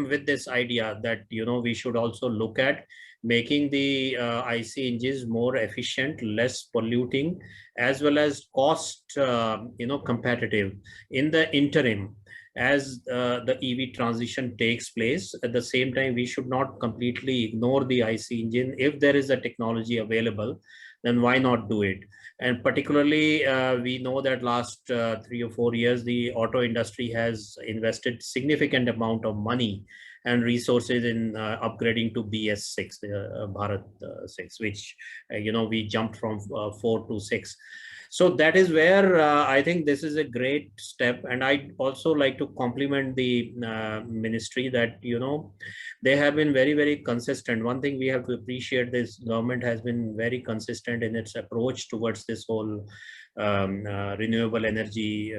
with this idea that we should also look at making the IC engines more efficient, less polluting, as well as cost competitive in the interim. As the EV transition takes place, at the same time, we should not completely ignore the IC engine. If there is a technology available, then why not do it? And particularly, we know that last 3 or 4 years, the auto industry has invested significant amount of money and resources in upgrading to BS6, Bharat 6, which, we jumped from 4 to 6. So that is where I think this is a great step. And I'd also like to compliment the ministry that, they have been very, very consistent. One thing we have to appreciate, this government has been very consistent in its approach towards this whole renewable energy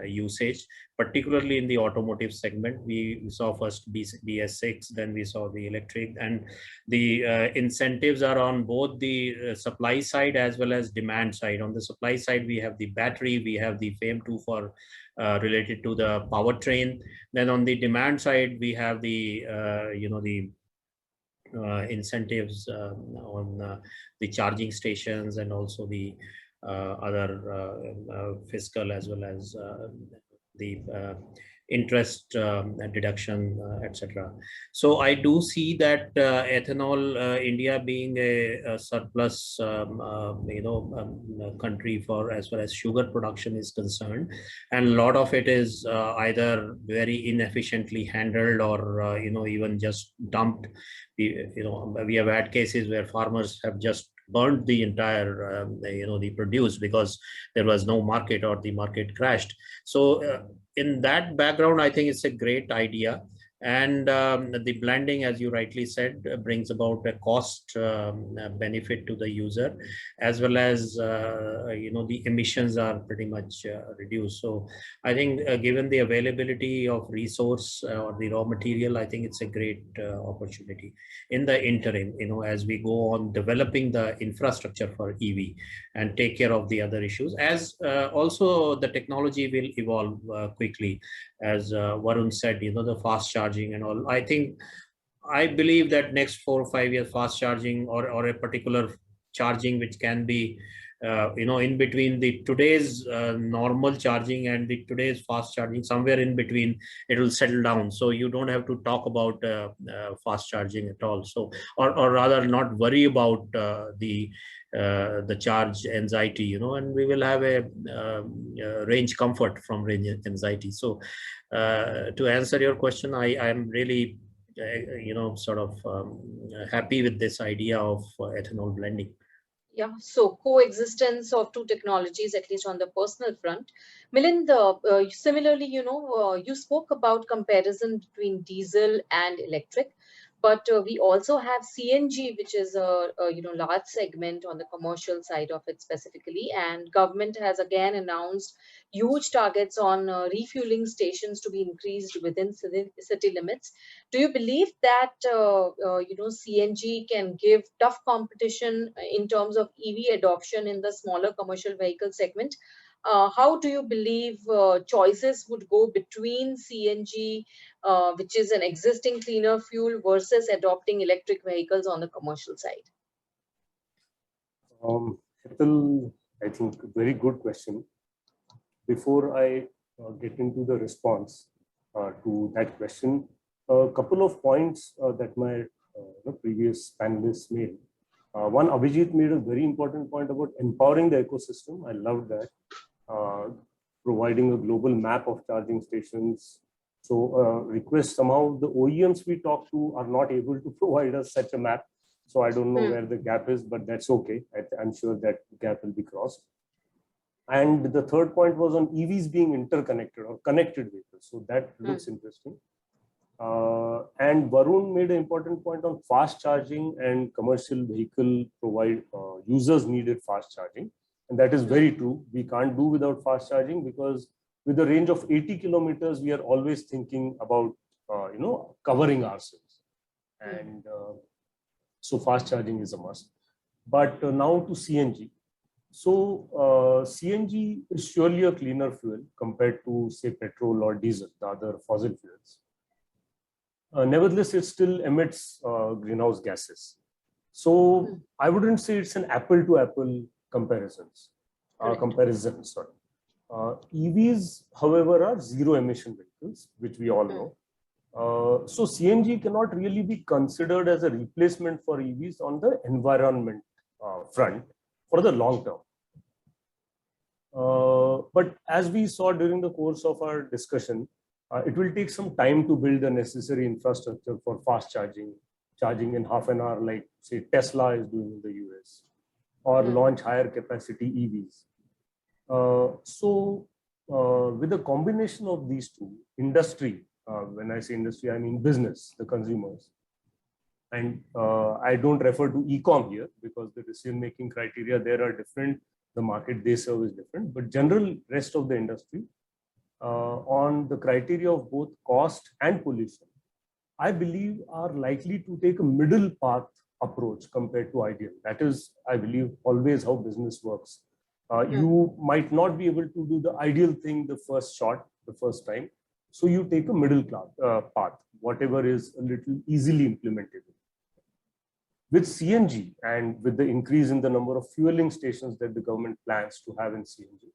usage, particularly in the automotive segment. We saw first BS6, then we saw the electric, and the incentives are on both the supply side as well as demand side. On the supply side, we have the battery, we have the FAME2 for related to the powertrain. Then on the demand side, we have the incentives on the charging stations and also the other fiscal as well as the interest deduction, etc. So I do see that ethanol, India being a surplus country for as far as sugar production is concerned, and a lot of it is either very inefficiently handled or even just dumped. We have had cases where farmers have just burned the entire the produce because there was no market or the market crashed. So in that background, I think it's a great idea. And the blending, as you rightly said, brings about a cost benefit to the user, as well as the emissions are pretty much reduced. So I think given the availability of resource or the raw material, I think it's a great opportunity in the interim, as we go on developing the infrastructure for EV and take care of the other issues, as also the technology will evolve quickly. As Varun said, the fast charging and all. I believe that next 4 or 5 years, fast charging or a particular charging which can be, in between the today's normal charging and the today's fast charging, somewhere in between, it will settle down. So you don't have to talk about fast charging at all. So, or rather, not worry about the charge anxiety, and we will have a range comfort from range anxiety. So to answer your question, I am really sort of happy with this idea of ethanol blending. Yeah, so coexistence of two technologies, at least on the personal front. Milind, similarly, you spoke about comparison between diesel and electric, but we also have CNG, which is a large segment on the commercial side of it specifically, and government has again announced huge targets on refueling stations to be increased within city limits. Do you believe that CNG can give tough competition in terms of EV adoption in the smaller commercial vehicle segment? How do you believe choices would go between CNG, which is an existing cleaner fuel, versus adopting electric vehicles on the commercial side? Hetal, I think very good question. Before I get into the response to that question, a couple of points that my previous panelists made. One, Abhijit made a very important point about empowering the ecosystem. I love that. Providing a global map of charging stations. So request somehow the OEMs we talk to are not able to provide us such a map. So I don't know where the gap is, but that's okay. I'm sure that gap will be crossed. And the third point was on EVs being interconnected or connected vehicles. So that looks interesting. And Varun made an important point on fast charging, and commercial vehicle provide users needed fast charging. And that is very true. We can't do without fast charging, because with a range of 80 kilometers, we are always thinking about, covering ourselves. And so fast charging is a must. But now to CNG. So CNG is surely a cleaner fuel compared to, say, petrol or diesel, the other fossil fuels. Nevertheless, it still emits greenhouse gases. So I wouldn't say it's an apple-to-apple comparison. EVs, however, are zero-emission vehicles, which we all know. So CNG cannot really be considered as a replacement for EVs on the environment front for the long term. But as we saw during the course of our discussion, it will take some time to build the necessary infrastructure for fast charging in half an hour, like say Tesla is doing in the US, or launch higher capacity EVs. So with a combination of these two, industry, when I say industry, I mean business, the consumers. And I don't refer to e-com here, because the decision-making criteria there are different. The market they serve is different, but general rest of the industry, on the criteria of both cost and pollution, I believe are likely to take a middle path approach compared to ideal. That is, I believe, always how business works. You might not be able to do the ideal thing the first shot, the first time. So you take a middle path, whatever is a little easily implementable. With CNG and with the increase in the number of fueling stations that the government plans to have in CNG,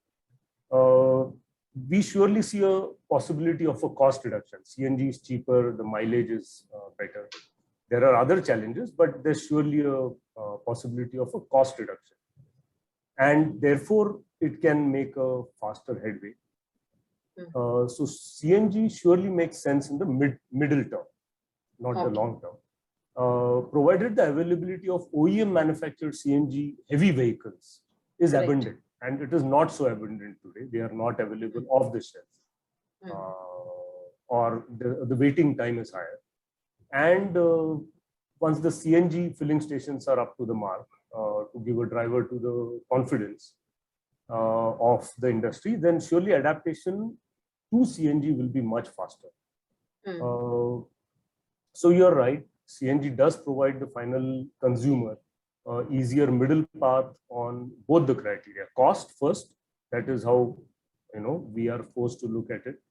we surely see a possibility of a cost reduction. CNG is cheaper, the mileage is better. There are other challenges, but there's surely a possibility of a cost reduction. And therefore, it can make a faster headway. So CNG surely makes sense in the middle term, not the long term. Provided the availability of OEM manufactured CNG heavy vehicles is abundant, and it is not so abundant today. They are not available off the shelf, or the waiting time is higher. And once the CNG filling stations are up to the mark, to give a driver to the confidence of the industry, then surely adaptation to CNG will be much faster. So you're right. CNG does provide the final consumer easier middle path on both the criteria. Cost first, that is how we are forced to look at it,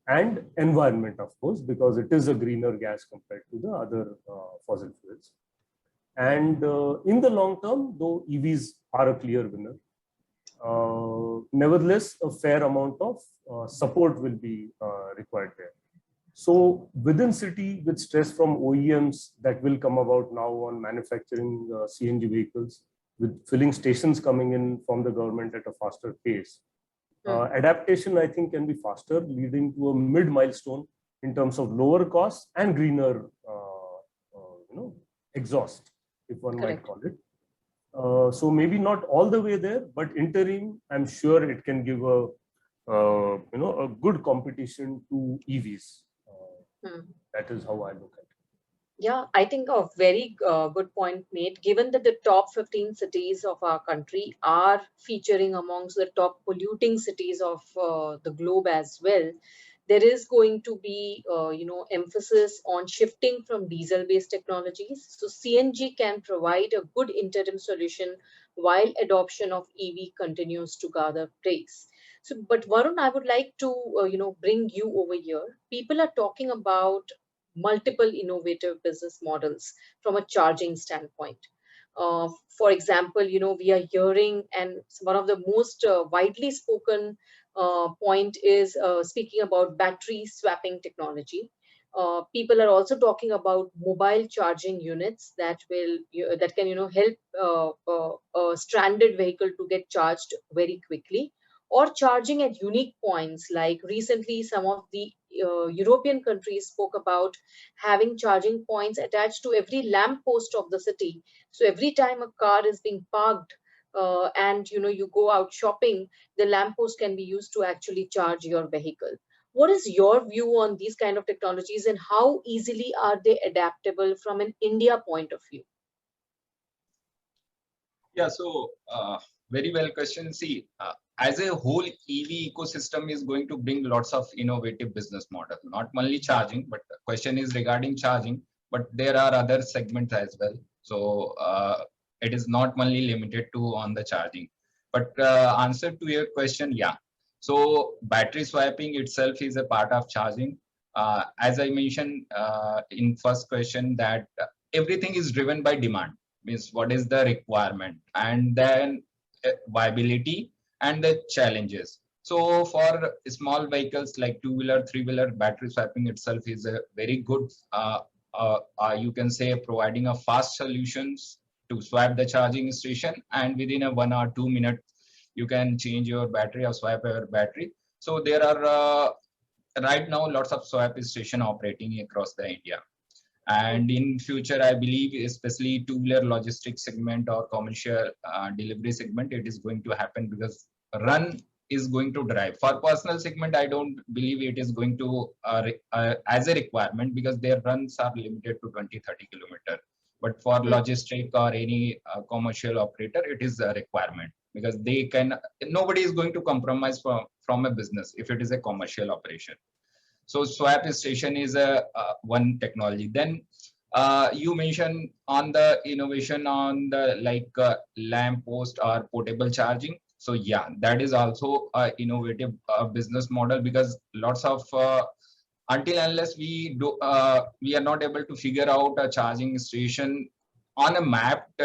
and environment, of course, because it is a greener gas compared to the other fossil fuels. And in the long term, though EVs are a clear winner, nevertheless, a fair amount of support will be required there. So within city, with stress from OEMs that will come about now on manufacturing CNG vehicles, with filling stations coming in from the government at a faster pace, adaptation, I think, can be faster, leading to a mid milestone in terms of lower costs and greener exhaust, if one might call it. So maybe not all the way there, but interim, I'm sure it can give a good competition to EVs. That is how I look at it. Yeah, I think a very good point made, given that the top 15 cities of our country are featuring amongst the top polluting cities of the globe as well. There is going to be, emphasis on shifting from diesel-based technologies. So CNG can provide a good interim solution while adoption of EV continues to gather pace. So, but Varun, I would like to, bring you over here. People are talking about multiple innovative business models from a charging standpoint. For example, we are hearing, and one of the most widely spoken point is speaking about battery swapping technology. people are also talking about mobile charging units that will that can help a stranded vehicle to get charged very quickly, or charging at unique points. Like recently, some of the European countries spoke about having charging points attached to every lamp post of the city. So every time a car is being parked and you go out shopping, the lamp post can be used to actually charge your vehicle. What is your view on these kind of technologies, and how easily are they adaptable from an India point of view? Yeah, so very well question. See, as a whole, EV ecosystem is going to bring lots of innovative business models, not only charging, but the question is regarding charging, but there are other segments as well. So it is not only limited to on the charging. But answer to your question, yeah. So battery swapping itself is a part of charging. As I mentioned in first question, that everything is driven by demand. Means what is the requirement, and then viability and the challenges. So for small vehicles like two-wheeler, three-wheeler, battery swapping itself is a very good, you can say, providing a fast solutions to swap the charging station, and within a 1 or 2 minutes, you can change your battery or swap your battery. So there are right now lots of swap station operating across the India. And in future, I believe, especially two-wheeler logistics segment or commercial delivery segment, it is going to happen, because run is going to drive. For personal segment, I don't believe it is going to as a requirement, because their runs are limited to 20-30 kilometers. But for logistic or any commercial operator, it is a requirement, because they can, nobody is going to compromise from a business if it is a commercial operation. So swap station is a one technology. Then you mentioned on the innovation on the lamp post or portable charging. So yeah, that is also an innovative business model, because lots of until unless we are not able to figure out a charging station on a mapped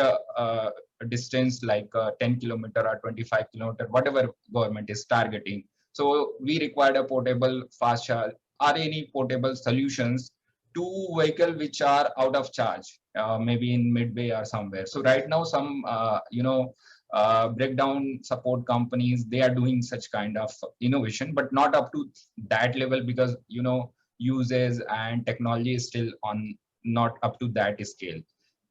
distance, like 10 kilometer or 25 kilometer, whatever government is targeting. So we required a portable fast charge or any portable solutions to vehicle which are out of charge, maybe in midway or somewhere. So right now, some breakdown support companies, they are doing such kind of innovation, but not up to that level, because uses and technology is still on not up to that scale.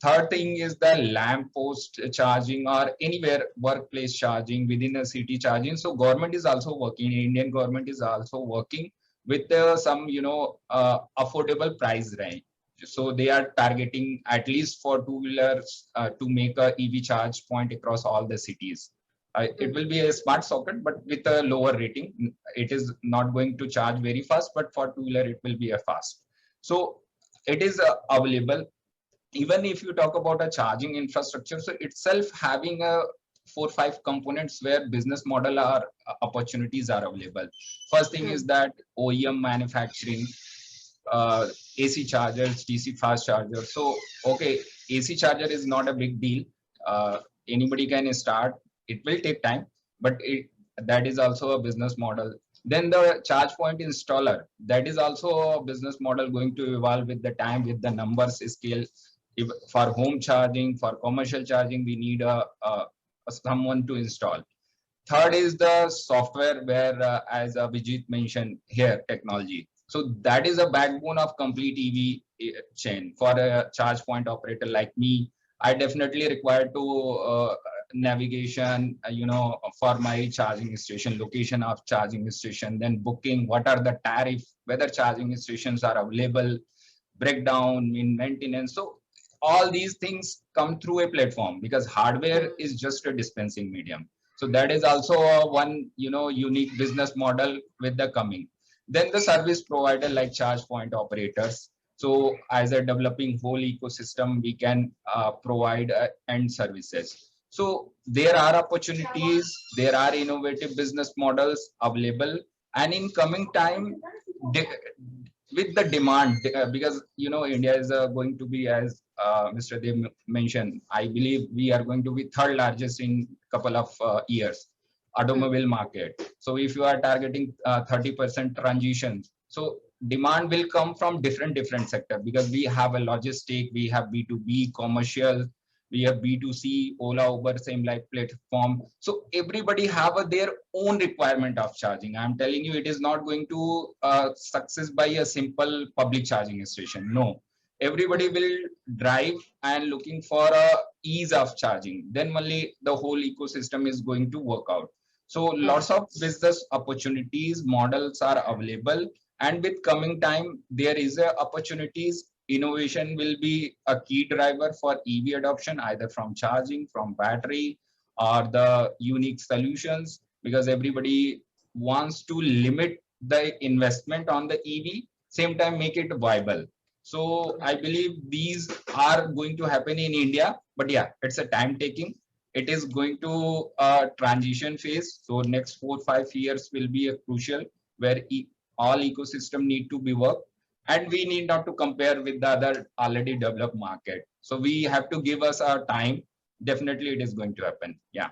Third thing is the lamp post charging or anywhere workplace charging, within a city charging. So government is also working, Indian government is also working with some affordable price range. So they are targeting at least for two-wheelers to make a EV charge point across all the cities. It will be a smart socket, but with a lower rating. It is not going to charge very fast, but for two-wheeler it will be a fast. So it is available. Even if you talk about a charging infrastructure, so itself having a 4-5 components where business model are opportunities are available. First thing is that OEM manufacturing, AC chargers, DC fast chargers. So okay, AC charger is not a big deal. Anybody can start. It will take time, but that is also a business model. Then the charge point installer, that is also a business model going to evolve with the time, with the numbers scale. If for home charging, for commercial charging, we need someone to install. Third is the software, where as Abhijit mentioned here, technology. So that is a backbone of complete EV chain. For a charge point operator like me, I definitely require to navigation, for my charging station, location of charging station, then booking, what are the tariff, whether charging stations are available, breakdown in maintenance. So all these things come through a platform, because hardware is just a dispensing medium. So that is also one unique business model with the coming. Then the service provider like charge point operators. So as a developing whole ecosystem, we can provide end services. So there are opportunities, there are innovative business models available, and in coming time, with the demand, because India is going to be, as Mr. Deb mentioned, I believe we are going to be third largest in couple of years automobile market. So if you are targeting 30% transition, so demand will come from different sector, because we have a logistic, we have B2B commercial, we have B2C, Ola, Uber, same like platform. So everybody have their own requirement of charging. I'm telling you, it is not going to success by a simple public charging station. No, everybody will drive and looking for a ease of charging. Then only the whole ecosystem is going to work out. So lots of business opportunities, models are available. And with coming time, there is opportunities. Innovation will be a key driver for EV adoption, either from charging, from battery, or the unique solutions, because everybody wants to limit the investment on the EV, same time make it viable. So I believe these are going to happen in India, but yeah, it's a time taking. It is going to a transition phase. So next 4-5 years will be a crucial, where all ecosystem need to be worked, and we need not to compare with the other already developed market. So we have to give us our time. Definitely it is going to happen. Yeah.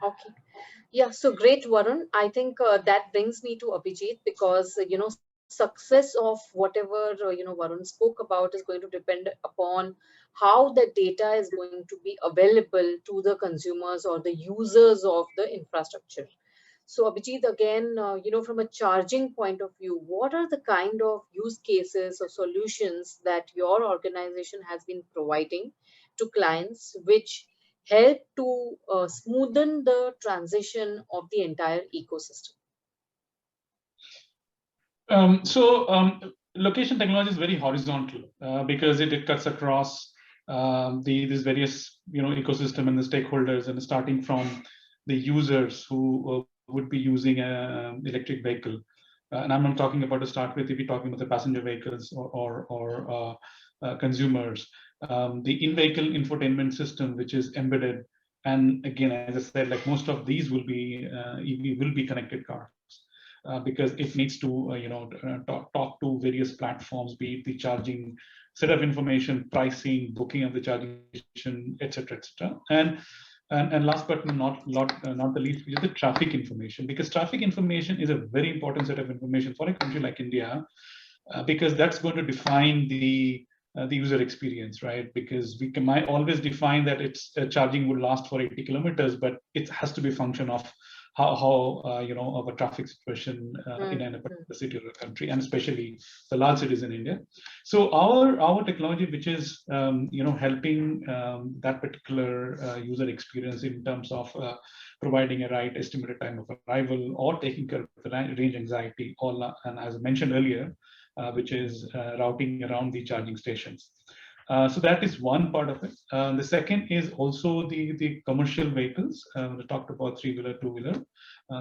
Okay. Yeah, so great, Varun. I think that brings me to Abhijit, because, success of whatever, Varun spoke about is going to depend upon how the data is going to be available to the consumers or the users of the infrastructure. So Abhijit, again, from a charging point of view, what are the kind of use cases or solutions that your organization has been providing to clients, which help to smoothen the transition of the entire ecosystem? Location technology is very horizontal because it cuts across these various ecosystem and the stakeholders, and starting from the users who would be using an electric vehicle. And I'm not talking about to start with, if you're talking about the passenger vehicles or consumers, the in-vehicle infotainment system, which is embedded. And again, as I said, like most of these will be EV will be connected cars. Because it needs to talk to various platforms, be it the charging set of information, pricing, booking of the charging station, etc., etc. And last but not the least, is the traffic information, because traffic information is a very important set of information for a country like India, because that's going to define the user experience, right? Because we might always define that it's charging would last for 80 kilometers, but it has to be a function of how of a traffic situation in a particular city or a country, and especially the large cities in India. So our technology, which is helping that particular user experience in terms of providing a right estimated time of arrival, or taking care of the range anxiety, and as I mentioned earlier, which is routing around the charging stations. So that is one part of it. The second is also the commercial vehicles. We talked about 3-wheeler, 2-wheeler.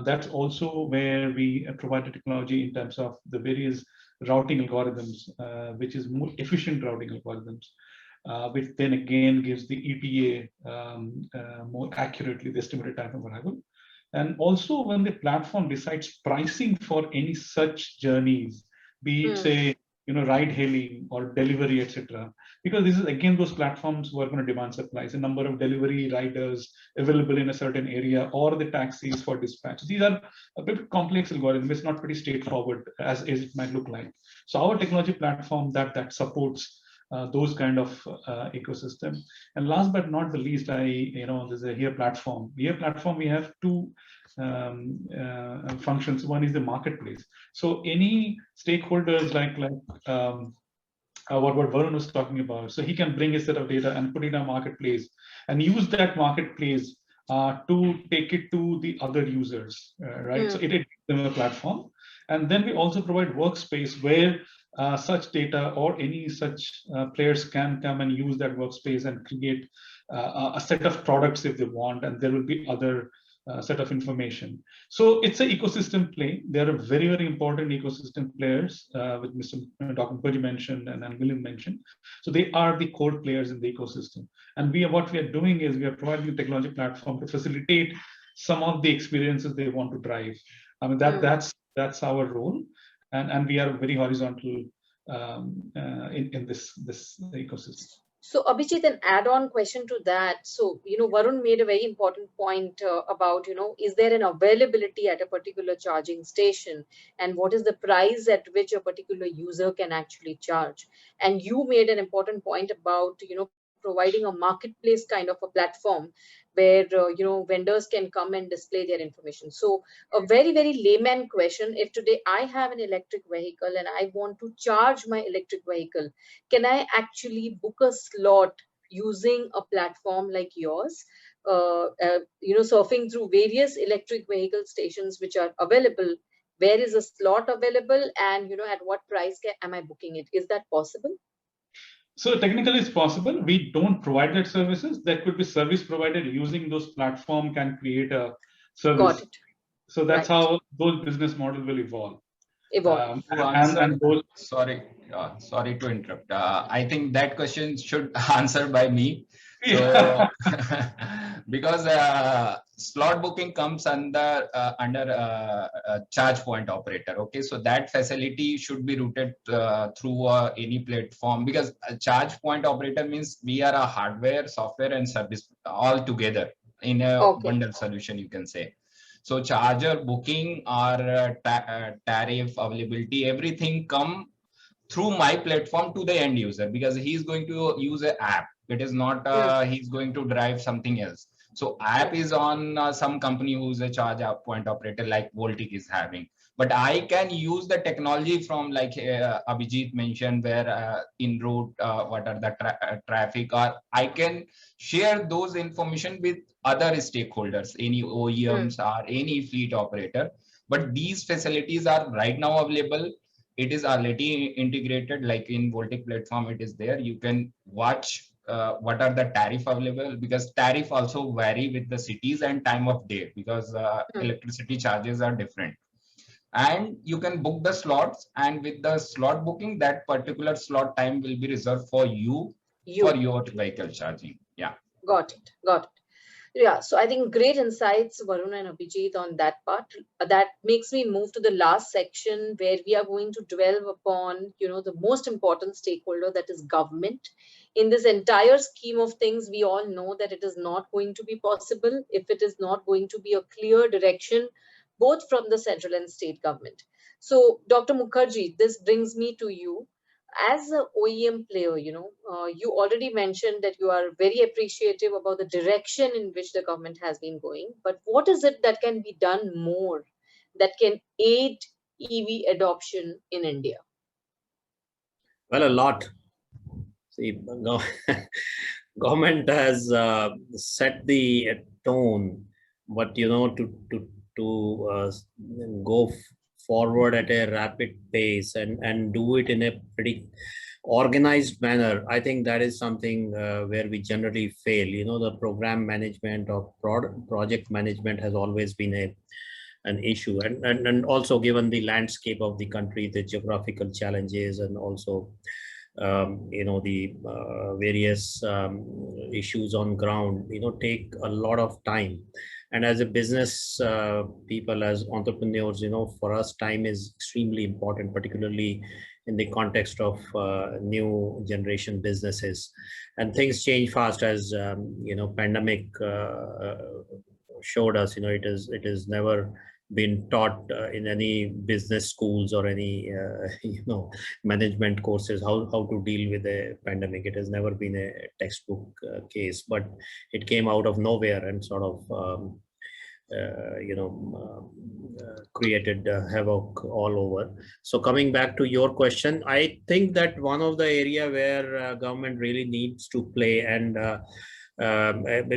That's also where we provide the technology in terms of the various routing algorithms, which is more efficient routing algorithms, which then again gives the ETA more accurately the estimated time of arrival. And also when the platform decides pricing for any such journeys, be it say, ride hailing or delivery, etc. Because this is again those platforms who are going to demand supplies, a number of delivery riders available in a certain area, or the taxis for dispatch. These are a bit complex algorithms. It's not pretty straightforward as it might look like. So our technology platform that supports those kind of ecosystem. And last but not the least, there's a HERE platform. HERE platform, we have two functions. One is the marketplace. So any stakeholders like what Varun was talking about, so he can bring a set of data and put it in a marketplace and use that marketplace to take it to the other users, right? So it gives them a platform. And then we also provide workspace where such data or any such players can come and use that workspace and create a set of products if they want, and there will be other set of information. So it's an ecosystem play. There are very, very important ecosystem players, which Dr. Mukherji mentioned and Milind mentioned. So they are the core players in the ecosystem. And what we are doing is we are providing a technology platform to facilitate some of the experiences they want to drive. I mean, that's our role. And we are very horizontal in this ecosystem. So Abhijit, an add-on question to that. So, Varun made a very important point about, is there an availability at a particular charging station, and what is the price at which a particular user can actually charge? And you made an important point about, providing a marketplace kind of a platform where, vendors can come and display their information. So a very, very layman question, if today I have an electric vehicle and I want to charge my electric vehicle, can I actually book a slot using a platform like yours? Surfing through various electric vehicle stations which are available. Where is a slot available, and at what price am I booking it? Is that possible? So technically it's possible. We don't provide that services. There could be service provided using those platform can create a service. Got it. So that's how those business model will evolve. Sorry to interrupt. I think that question should answer by me. So, because slot booking comes under charge point operator. Okay, so that facility should be routed through any platform, because a charge point operator means we are a hardware, software, and service all together in a bundle solution, you can say. So charger booking or tariff availability, everything come through my platform to the end user, because he's going to use an app. It is not he's going to drive something else. So app is on some company who's a charge point operator like Volttic is having. But I can use the technology from, like Abhijit mentioned, where in route, what are the traffic, or I can share those information with other stakeholders, any OEMs or any fleet operator. But these facilities are right now available. It is already integrated, like in Volttic platform, it is there. You can watch what are the tariff available, because tariff also vary with the cities and time of day, because electricity charges are different. And you can book the slots, and with the slot booking, that particular slot time will be reserved for you. For your vehicle charging. Yeah. Got it. Yeah, so I think great insights, Varun and Abhijit, on that part. That makes me move to the last section, where we are going to dwell upon, the most important stakeholder, that is government. In this entire scheme of things, we all know that it is not going to be possible if it is not going to be a clear direction, both from the central and state government. So, Dr. Mukherji, this brings me to you. As an OEM player, you already mentioned that you are very appreciative about the direction in which the government has been going. But what is it that can be done more that can aid EV adoption in India? Well, a lot. See, government has set the tone, but to go forward at a rapid pace and do it in a pretty organized manner. I think that is something where we generally fail. The program management or project management has always been an issue, and also given the landscape of the country, the geographical challenges, and also the various issues on ground, take a lot of time. And as a business people, as entrepreneurs, for us, time is extremely important, particularly in the context of new generation businesses. And things change fast, as pandemic showed us. It is never been taught in any business schools or any management courses how to deal with a pandemic. It has never been a textbook case, but it came out of nowhere and sort of created havoc all over. So coming back to your question, I think that one of the area where government really needs to play, and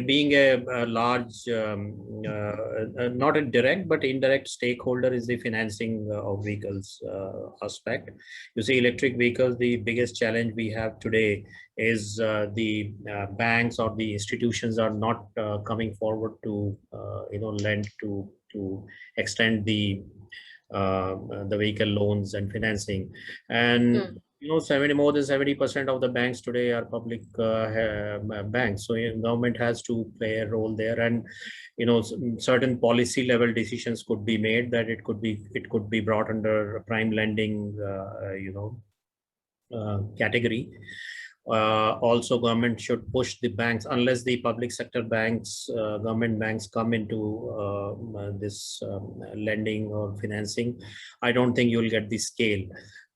being a large, not a direct but indirect stakeholder, is the financing of vehicles aspect. You see, electric vehicles, the biggest challenge we have today is the banks or the institutions are not coming forward to lend to extend the vehicle loans and financing. And more than 70% of the banks today are public banks. So government has to play a role there, and certain policy level decisions could be made that it could be brought under prime lending category. Also, government should push the banks, unless the public sector banks, government banks come into this lending or financing. I don't think you'll get the scale.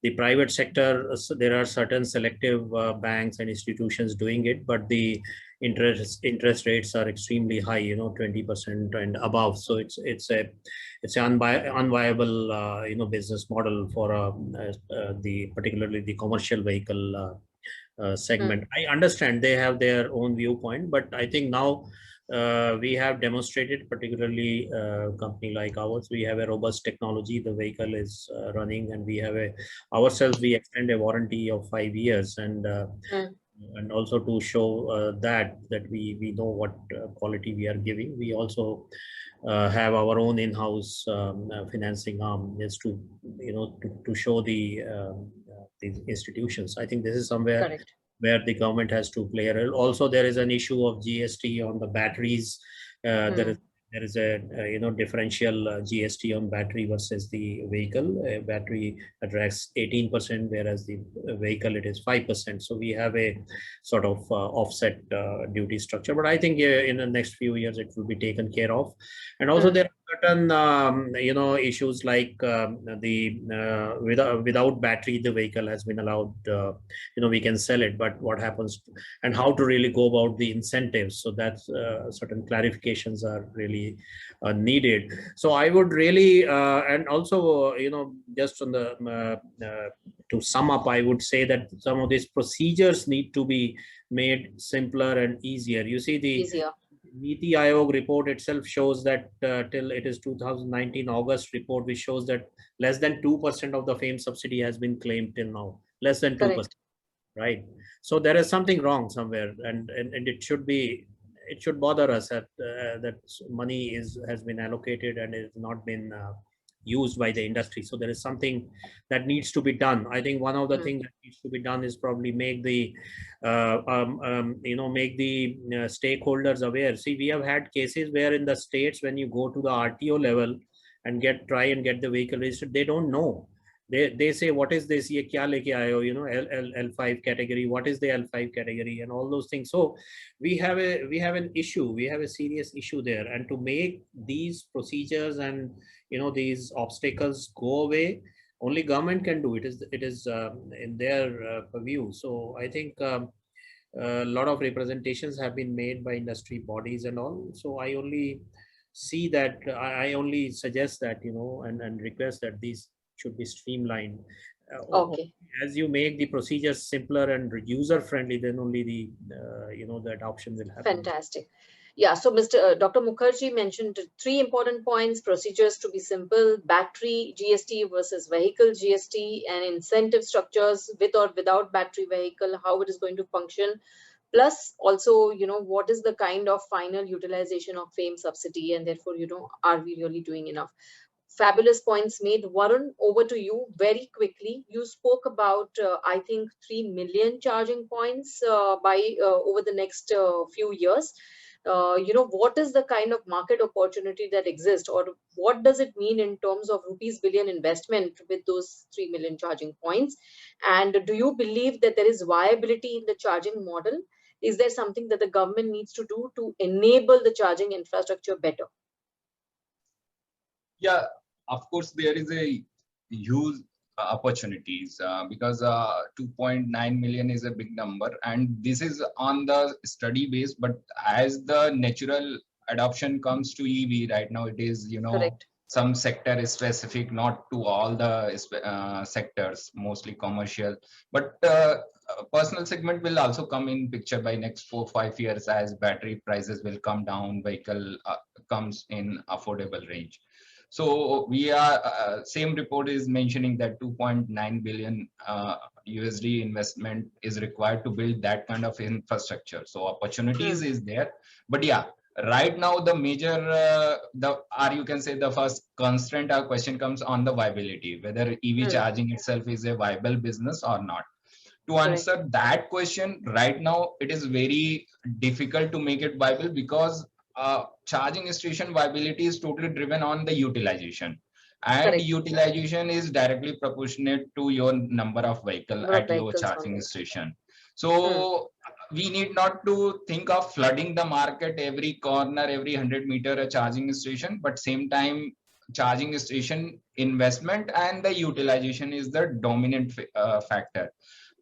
The private sector, so there are certain selective banks and institutions doing it, but the interest rates are extremely high, 20% and above. So it's an unviable business model for particularly the commercial vehicle segment. I understand they have their own viewpoint, but I think now we have demonstrated, particularly a company like ours, we have a robust technology. The vehicle is running, and we have ourselves, we extend a warranty of 5 years, and also to show that we know what quality we are giving. We also have our own in-house financing arm, is to to show these institutions. I think this is somewhere Correct. where the government has to play a role. Also, there is an issue of GST on the batteries. There is a differential GST on battery versus the vehicle. Battery attracts 18%, whereas the vehicle it is 5%. So we have a sort of offset duty structure. But I think in the next few years it will be taken care of. And also there are certain issues like without battery the vehicle has been allowed. We can sell it, but what happens and how to really go about the incentives. So that's certain clarifications are really needed. So I would really and also just on the to sum up, I would say that some of these procedures need to be made simpler and easier. You see, the Niti Aayog report itself shows that till it is 2019 August report, which shows that less than 2% of the FAME subsidy has been claimed till now. Less than 2%, right? So there is something wrong somewhere, and it should be. It should bother us that that money has been allocated and is not been used by the industry. So there is something that needs to be done. I think one of the things that needs to be done is probably make the stakeholders aware. See, we have had cases where in the states, when you go to the RTO level and try and get the vehicle registered, they don't know. They say, what is this? Ye kya leke aaye ho? L5 category. What is the L5 category? And all those things. So we have an issue. We have a serious issue there. And to make these procedures and these obstacles go away, only government can do it. It is in their purview. So I think a lot of representations have been made by industry bodies and all. So I only see that. I only suggest that and request that these should be streamlined. As you make the procedures simpler and user friendly, then only the the adoption will happen. Fantastic. Yeah, so Dr. Mukherji mentioned 3 important points: procedures to be simple, battery GST versus vehicle GST, and incentive structures with or without battery vehicle, how it is going to function. Plus also, what is the kind of final utilization of FAME subsidy, and therefore, are we really doing enough? Fabulous points made. Varun, over to you very quickly. You spoke about, I think, 3 million charging points over the next few years. What is the kind of market opportunity that exists, or what does it mean in terms of rupees billion investment with those 3 million charging points? And do you believe that there is viability in the charging model? Is there something that the government needs to do to enable the charging infrastructure better? Yeah, of course, there is a huge opportunities because 2.9 million is a big number, and this is on the study base. But as the natural adoption comes to EV right now, it is some sector is specific, not to all the sectors, mostly commercial. But personal segment will also come in picture by next 4-5 years as battery prices will come down, vehicle comes in affordable range. So we are same report is mentioning that 2.9 billion USD investment is required to build that kind of infrastructure. So opportunities is there, but yeah, right now the major you can say the first constraint or question comes on the viability, whether EV charging itself is a viable business or not. To answer that question right now, it is very difficult to make it viable because charging station viability is totally driven on the utilization, and utilization is directly proportionate to your number of vehicle at your charging station. So we need not to think of flooding the market every corner, every 100 meter a charging station, but same time charging station investment and the utilization is the dominant factor.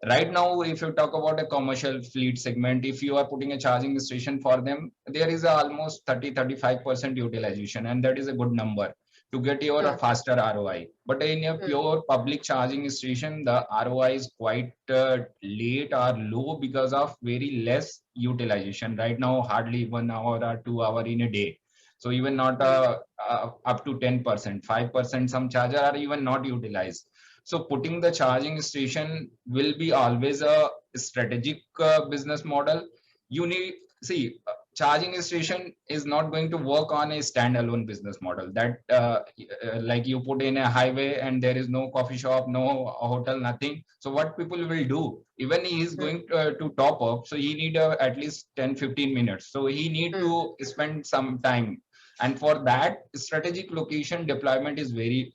Right now, if you talk about a commercial fleet segment, if you are putting a charging station for them, there is almost 30-35% utilization, and that is a good number to get your faster ROI. But in a pure public charging station, the ROI is quite late or low because of very less utilization. Right now, hardly 1 hour or 2 hours in a day. So even not up to 10%, 5%, some charger are even not utilized. So putting the charging station will be always a strategic business model. You need, see, charging station is not going to work on a standalone business model that like you put in a highway and there is no coffee shop, no hotel, nothing. So what people will do, even he is going to top up, so he need at least 10-15 minutes. So he need to spend some time. And for that, strategic location deployment is very,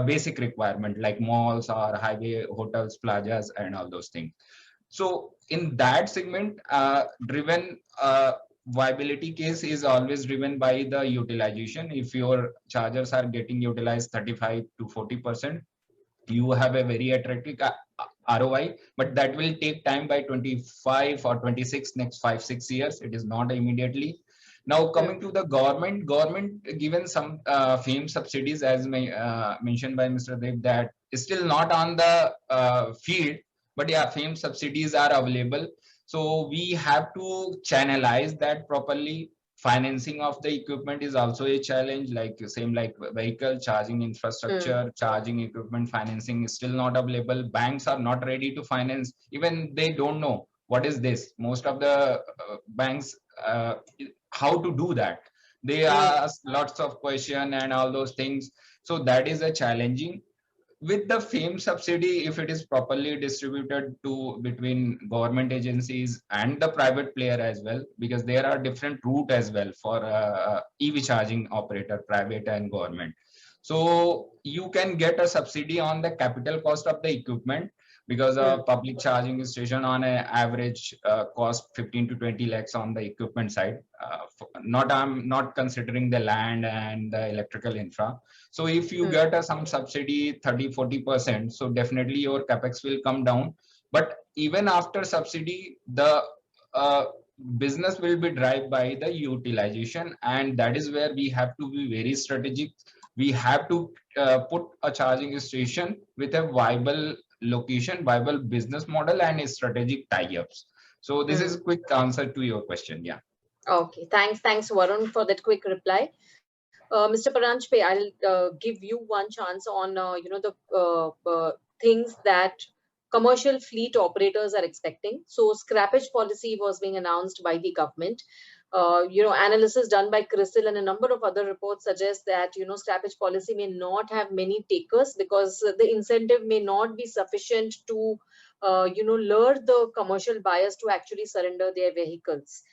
basic requirement like malls or highway, hotels, plazas, and all those things. So in that segment, driven viability case is always driven by the utilization. If your chargers are getting utilized 35 to 40%, you have a very attractive ROI, but that will take time by 25 or 26, next 5-6 years. It is not immediately. Now coming to the government given some FAME subsidies as mentioned by Mr. Deb, that is still not on the field, but yeah, FAME subsidies are available. So we have to channelize that properly. Financing of the equipment is also a challenge, like same like vehicle charging infrastructure, charging equipment financing is still not available. Banks are not ready to finance. Even they don't know what is this. Most of the banks, how to do that. They ask lots of questions and all those things. So that is a challenging. With the FAME subsidy, if it is properly distributed to between government agencies and the private player as well, because there are different route as well for EV charging operator, private and government. So you can get a subsidy on the capital cost of the equipment, because a public charging station on an average cost 15 to 20 lakhs on the equipment side. I'm not considering the land and the electrical infra. So if you get some subsidy 30-40%, so definitely your capex will come down. But even after subsidy, the business will be driven by the utilization, and that is where we have to be very strategic. We have to put a charging station with a viable location, viable business model, and strategic tie-ups. So this is a quick answer to your question. Yeah. Okay, thanks Varun for that quick reply. Mr. Paranjape, I'll give you one chance on the things that commercial fleet operators are expecting. So scrappage policy was being announced by the government. Analysis done by CRISIL and a number of other reports suggest that scrappage policy may not have many takers because the incentive may not be sufficient to lure the commercial buyers to actually surrender their vehicles.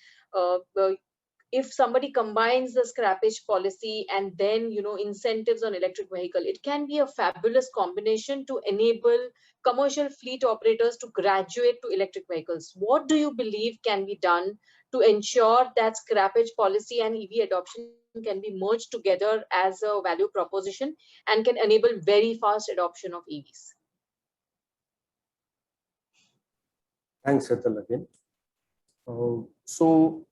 If somebody combines the scrappage policy and then incentives on electric vehicle, it can be a fabulous combination to enable commercial fleet operators to graduate to electric vehicles. What do you believe can be done to ensure that scrappage policy and EV adoption can be merged together as a value proposition and can enable very fast adoption of EVs? Thanks, Hetal, again. So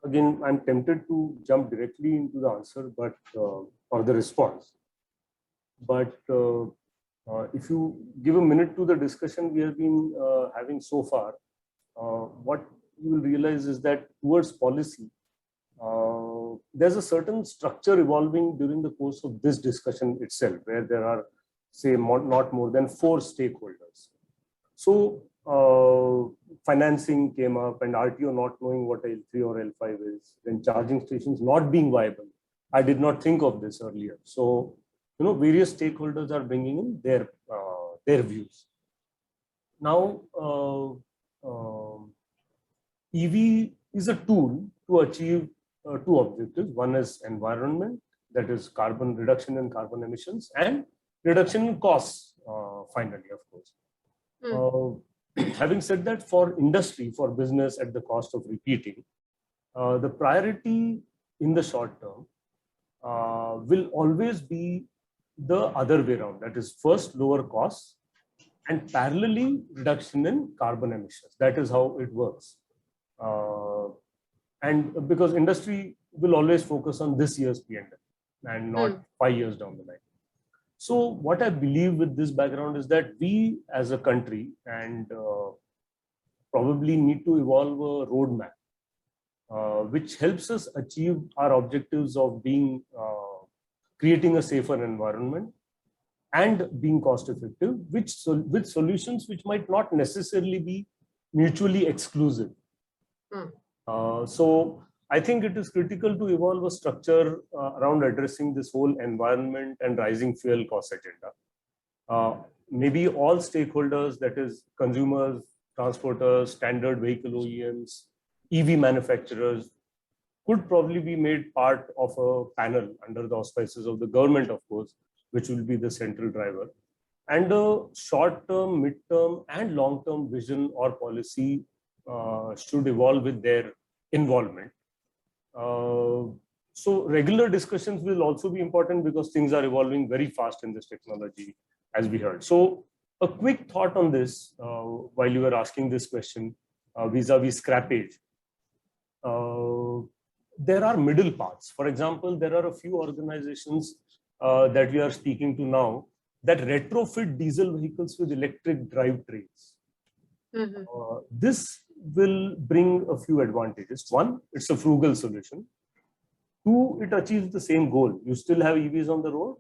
again, I'm tempted to jump directly into the answer, but or the response. But if you give a minute to the discussion we have been having so far, what you will realize is that towards policy, there's a certain structure evolving during the course of this discussion itself, where there are, say, not more than 4 stakeholders. So financing came up, and RTO not knowing what L3 or L5 is, then charging stations not being viable. I did not think of this earlier. So, various stakeholders are bringing in their views. Now, EV is a tool to achieve 2 objectives. One is environment, that is carbon reduction in carbon emissions, and reduction in costs, finally, of course. Having said that, for industry, for business at the cost of repeating, the priority in the short term will always be the other way around. That is, first lower costs and parallelly reduction in carbon emissions. That is how it works. And because industry will always focus on this year's P&L and not 5 years down the line. So what I believe with this background is that we as a country and probably need to evolve a roadmap which helps us achieve our objectives of being creating a safer environment and being cost effective, with solutions which might not necessarily be mutually exclusive. So I think it is critical to evolve a structure around addressing this whole environment and rising fuel cost agenda. Maybe all stakeholders, that is consumers, transporters, standard vehicle OEMs, EV manufacturers, could probably be made part of a panel under the auspices of the government, of course, which will be the central driver. And a short-term, mid-term, and long-term vision or policy should evolve with their involvement. So regular discussions will also be important because things are evolving very fast in this technology, as we heard. So a quick thought on this while you were asking this question vis-a-vis scrappage. There are middle paths. For example, there are a few organizations that we are speaking to now that retrofit diesel vehicles with electric drivetrains. This will bring a few advantages. One, it's a frugal solution. Two, it achieves the same goal. You still have EVs on the road.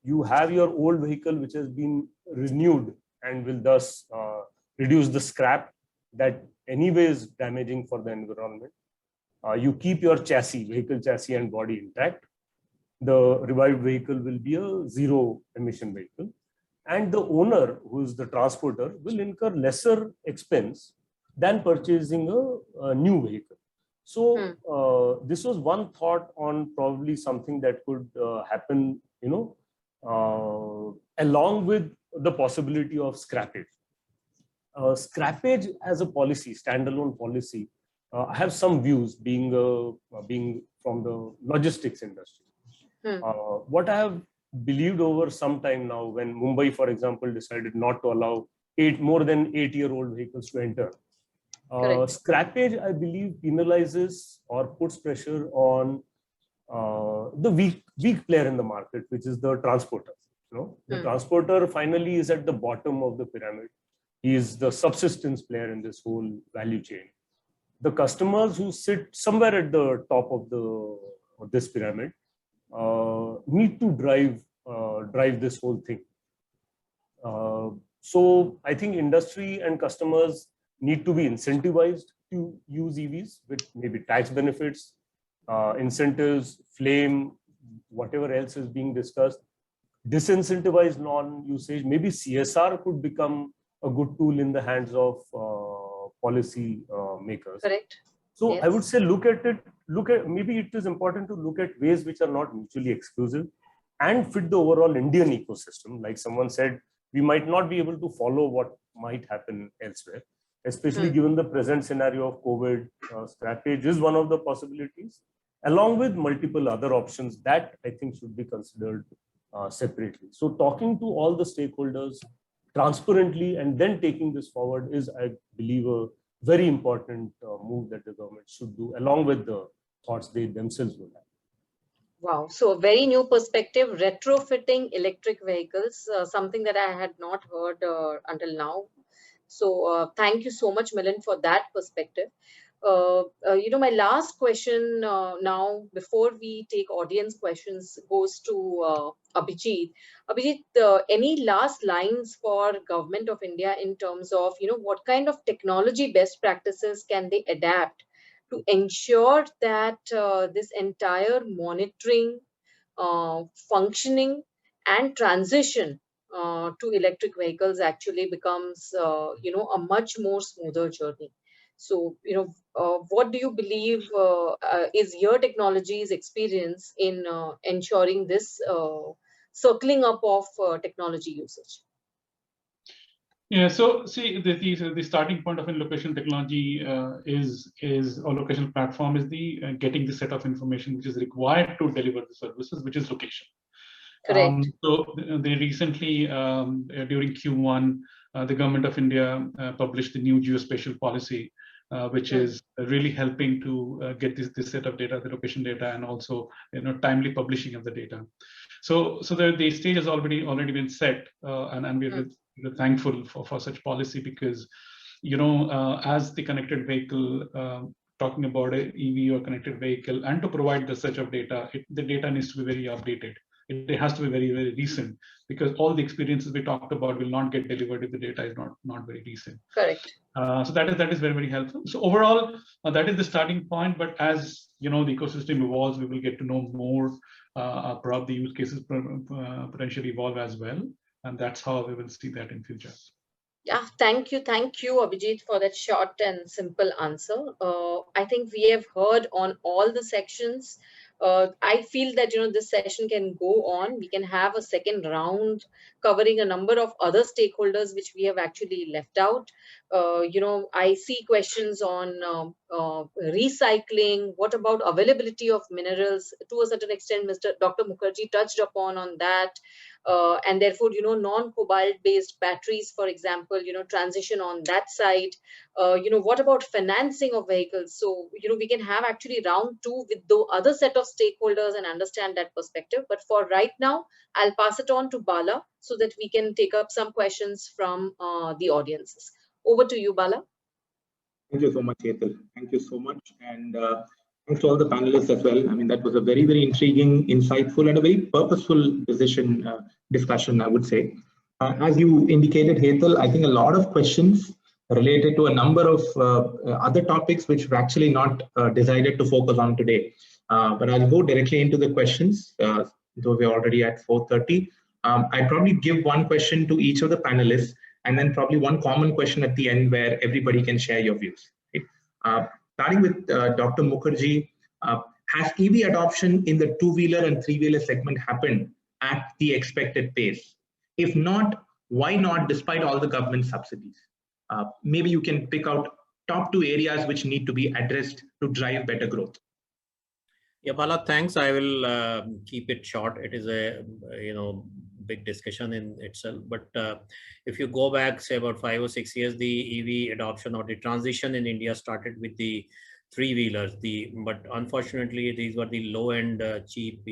You have your old vehicle which has been renewed and will thus reduce the scrap that anyway is damaging for the environment. You keep your chassis, vehicle chassis and body intact. The revived vehicle will be a zero emission vehicle. And the owner, who is the transporter, will incur lesser expense than purchasing a new vehicle. So this was one thought on probably something that could happen, along with the possibility of scrappage. Scrappage as a policy, standalone policy, I have some views being from the logistics industry. What I have believed over some time now, when Mumbai, for example, decided not to allow more than 8-year-old vehicles to enter, scrappage, I believe, penalizes or puts pressure on the weak player in the market, which is the transporter. The transporter finally is at the bottom of the pyramid. He is the subsistence player in this whole value chain. The customers who sit somewhere at the top of this pyramid need to drive this whole thing. So I think industry and customers need to be incentivized to use EVs with maybe tax benefits, incentives, flame, whatever else is being discussed. Disincentivize non-usage. Maybe CSR could become a good tool in the hands of policy makers. Correct. So yes. I would say maybe it is important to look at ways which are not mutually exclusive and fit the overall Indian ecosystem. Like someone said, we might not be able to follow what might happen elsewhere, especially given the present scenario of COVID. Scrappage is one of the possibilities, along with multiple other options that I think should be considered separately. So talking to all the stakeholders transparently and then taking this forward is, I believe, a very important move that the government should do, along with the thoughts they themselves will have. Wow, so a very new perspective, retrofitting electric vehicles, something that I had not heard until now. So thank you so much, Milind, for that perspective. My last question now, before we take audience questions, goes to Abhijit. Abhijit, any last lines for Government of India in terms of, what kind of technology best practices can they adapt to ensure that this entire monitoring, functioning and transition to electric vehicles actually becomes, a much more smoother journey? So, what do you believe is your technology's experience in ensuring this circling up of technology usage? Yeah, so see, the starting point of a location technology is or location platform is the getting the set of information which is required to deliver the services, which is location. Correct. So they recently, during Q1, the government of India published the new geospatial policy, which is really helping to get this set of data, the location data, and also timely publishing of the data. So the stage has already been set, and we're thankful for such policy, because as the connected vehicle, talking about a EV or connected vehicle, and to provide the such of data, the data needs to be very updated. It has to be very, very recent, because all the experiences we talked about will not get delivered if the data is not very recent. Correct. So that is very, very helpful. So overall, that is the starting point. But as the ecosystem evolves, we will get to know more. Probably use cases potentially evolve as well, and that's how we will see that in future. Yeah, thank you, Abhijit, for that short and simple answer. I think we have heard on all the sections. I feel that this session can go on. We can have a second round covering a number of other stakeholders which we have actually left out. I see questions on recycling. What about availability of minerals? To a certain extent, Dr. Mukherji touched upon on that. And therefore, non-cobalt based batteries, for example, transition on that side. What about financing of vehicles? So, we can have actually round 2 with the other set of stakeholders and understand that perspective. But for right now, I'll pass it on to Bala so that we can take up some questions from the audiences. Over to you, Bala. Thank you so much, Hetal. Thank you so much. And thanks to all the panelists as well. I mean, that was a very, very intriguing, insightful, and a very purposeful discussion, I would say. As you indicated, Hetal, I think a lot of questions related to a number of other topics which we're actually not decided to focus on today. But I'll go directly into the questions, though we're already at 4:30. I'd probably give one question to each of the panelists, and then probably one common question at the end where everybody can share your views. Okay? Starting with Dr. Mukherji, has EV adoption in the two-wheeler and three-wheeler segment happened at the expected pace? If not, why not, despite all the government subsidies? Maybe you can pick out top 2 areas which need to be addressed to drive better growth. Yeah, Bala, thanks. I will keep it short. It is a big discussion in itself. But if you go back, say about 5 or 6 years, the EV adoption or the transition in India started with the three-wheelers. But unfortunately, these were the low-end, cheap,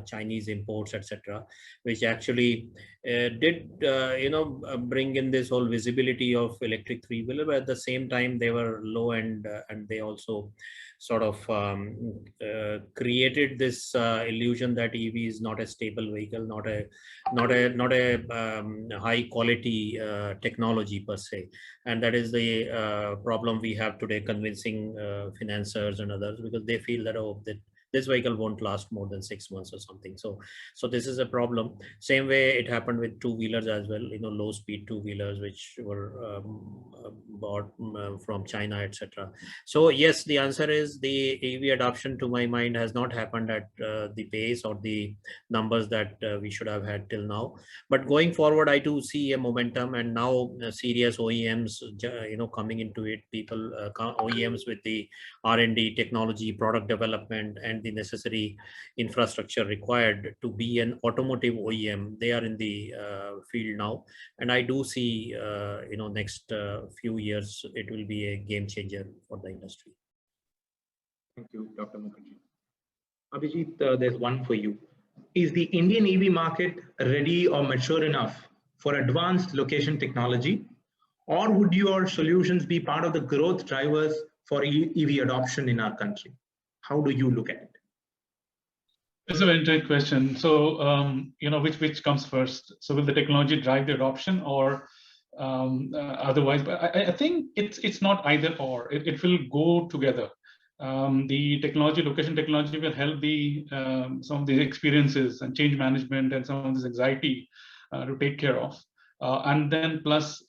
Chinese imports, etc., which actually did, bring in this whole visibility of electric three-wheeler. But at the same time, they were low-end, and they also sort of created this illusion that EV is not a stable vehicle, not a high quality technology per se. And that is the problem we have today, convincing financiers and others, because they feel that, oh, that this vehicle won't last more than 6 months or something. So this is a problem. Same way it happened with two-wheelers as well, low speed two-wheelers, which were bought from China, etc. So yes, the answer is the EV adoption, to my mind, has not happened at the pace or the numbers that we should have had till now. But going forward, I do see a momentum, and now serious OEMs, coming into it, people, OEMs with the R&D, technology, product development, and the necessary infrastructure required to be an automotive OEM. They are in the field now, and I do see, next few years, it will be a game changer for the industry. Thank you, Dr. Mukherji. Abhijit, there's one for you. Is the Indian EV market ready or mature enough for advanced location technology, or would your solutions be part of the growth drivers for EV adoption in our country? How do you look at it? It's a very great question. So, which comes first? So will the technology drive the adoption, or otherwise? But I think it's not either or. It will go together. The location technology will help some of these experiences and change management and some of this anxiety to take care of. And then plus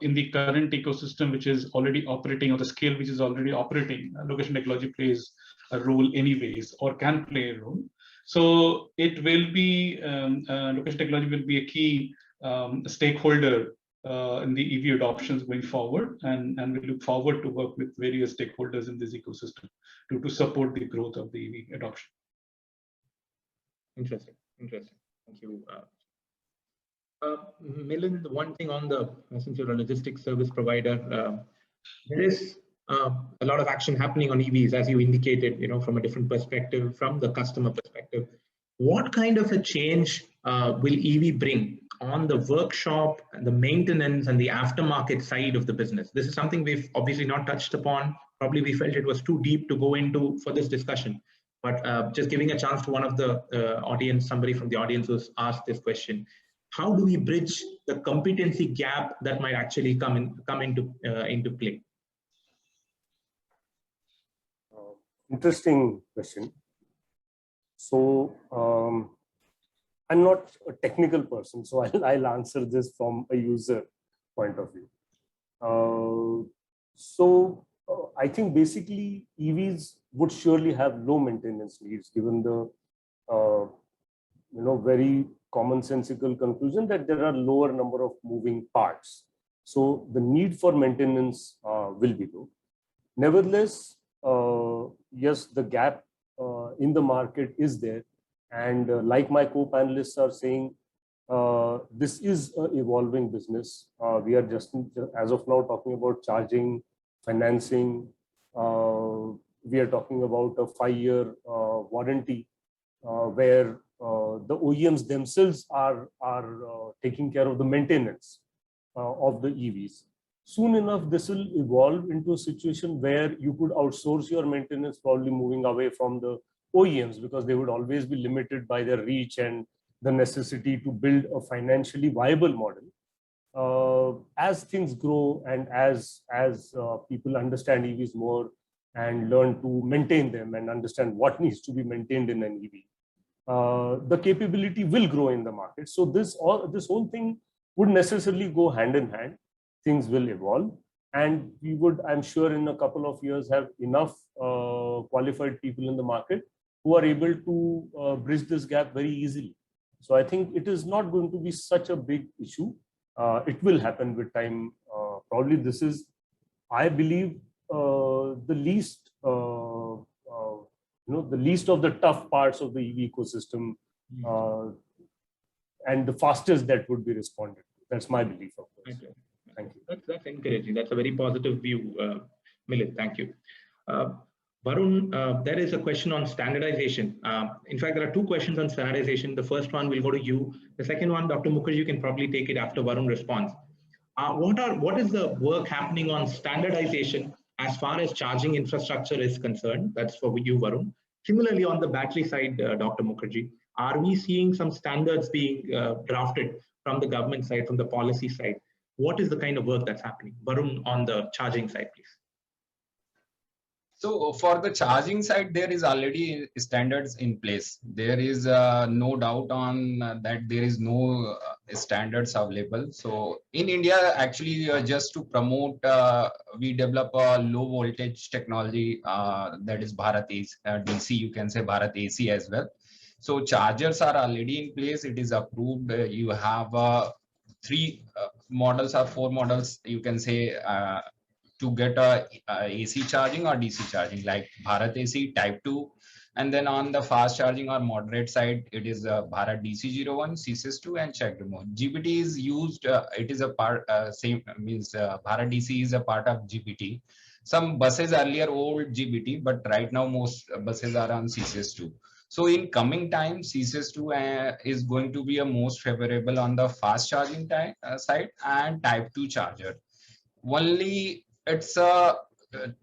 in the current ecosystem, which is already operating, or the scale which is already operating, location technology plays a role anyways, or can play a role. So it will be, location technology will be a key stakeholder in the EV adoptions going forward, and we look forward to work with various stakeholders in this ecosystem to support the growth of the EV adoption. Interesting. Thank you. Milind, one thing on the, since you're a logistics service provider, there is a lot of action happening on EVs, as you indicated, from a different perspective, from the customer perspective. What kind of a change will EV bring on the workshop, and the maintenance, and the aftermarket side of the business? This is something we've obviously not touched upon. Probably we felt it was too deep to go into for this discussion. But just giving a chance to one of the audience, somebody from the audience who's asked this question. How do we bridge the competency gap that might actually come into play? Interesting question. So I'm not a technical person, so I'll answer this from a user point of view. I think basically EVs would surely have low maintenance needs, given the very commonsensical conclusion that there are lower number of moving parts. So the need for maintenance will be low. Nevertheless, yes, the gap in the market is there. And like my co-panelists are saying, this is an evolving business. We are just, as of now, talking about charging, financing. We are talking about a 5-year warranty where the OEMs themselves are taking care of the maintenance of the EVs. Soon enough, this will evolve into a situation where you could outsource your maintenance, probably moving away from the OEMs, because they would always be limited by their reach and the necessity to build a financially viable model. As things grow and as people understand EVs more and learn to maintain them and understand what needs to be maintained in an EV, the capability will grow in the market. So this whole thing would necessarily go hand in hand. Things will evolve, and we would, I'm sure, in a couple of years have enough qualified people in the market who are able to bridge this gap very easily. So I think it is not going to be such a big issue. It will happen with time. Probably this is, I believe, the least, the least of the tough parts of the EV ecosystem, and the fastest that would be responded to. That's my belief, of course. Okay. Thank you. That's encouraging. That's a very positive view, Milind. Thank you. Varun, there is a question on standardization. In fact, there are 2 questions on standardization. The first one will go to you. The second one, Dr. Mukherji, you can probably take it after Varun responds. What is the work happening on standardization as far as charging infrastructure is concerned? That's for you, Varun. Similarly, on the battery side, Dr. Mukherji, are we seeing some standards being drafted from the government side, from the policy side? What is the kind of work that's happening? Varun, on the charging side, please. So for the charging side, there is already standards in place. There is no doubt on that there is no standards available. So in India, actually, just to promote, we develop a low voltage technology that is Bharat DC, you can say Bharat AC as well. So chargers are already in place. It is approved. You have 3 models or 4 models, you can say, to get a AC charging or DC charging, like Bharat AC Type 2. And then on the fast charging or moderate side, it is Bharat DC01, CSIS2, and check demo. GPT is used, it is a part, Bharat DC is a part of GPT. Some buses earlier old GPT, but right now most buses are on CSIS2. So in coming time, CSIS2 is going to be a most favorable on the fast charging side and Type 2 charger. Only it's a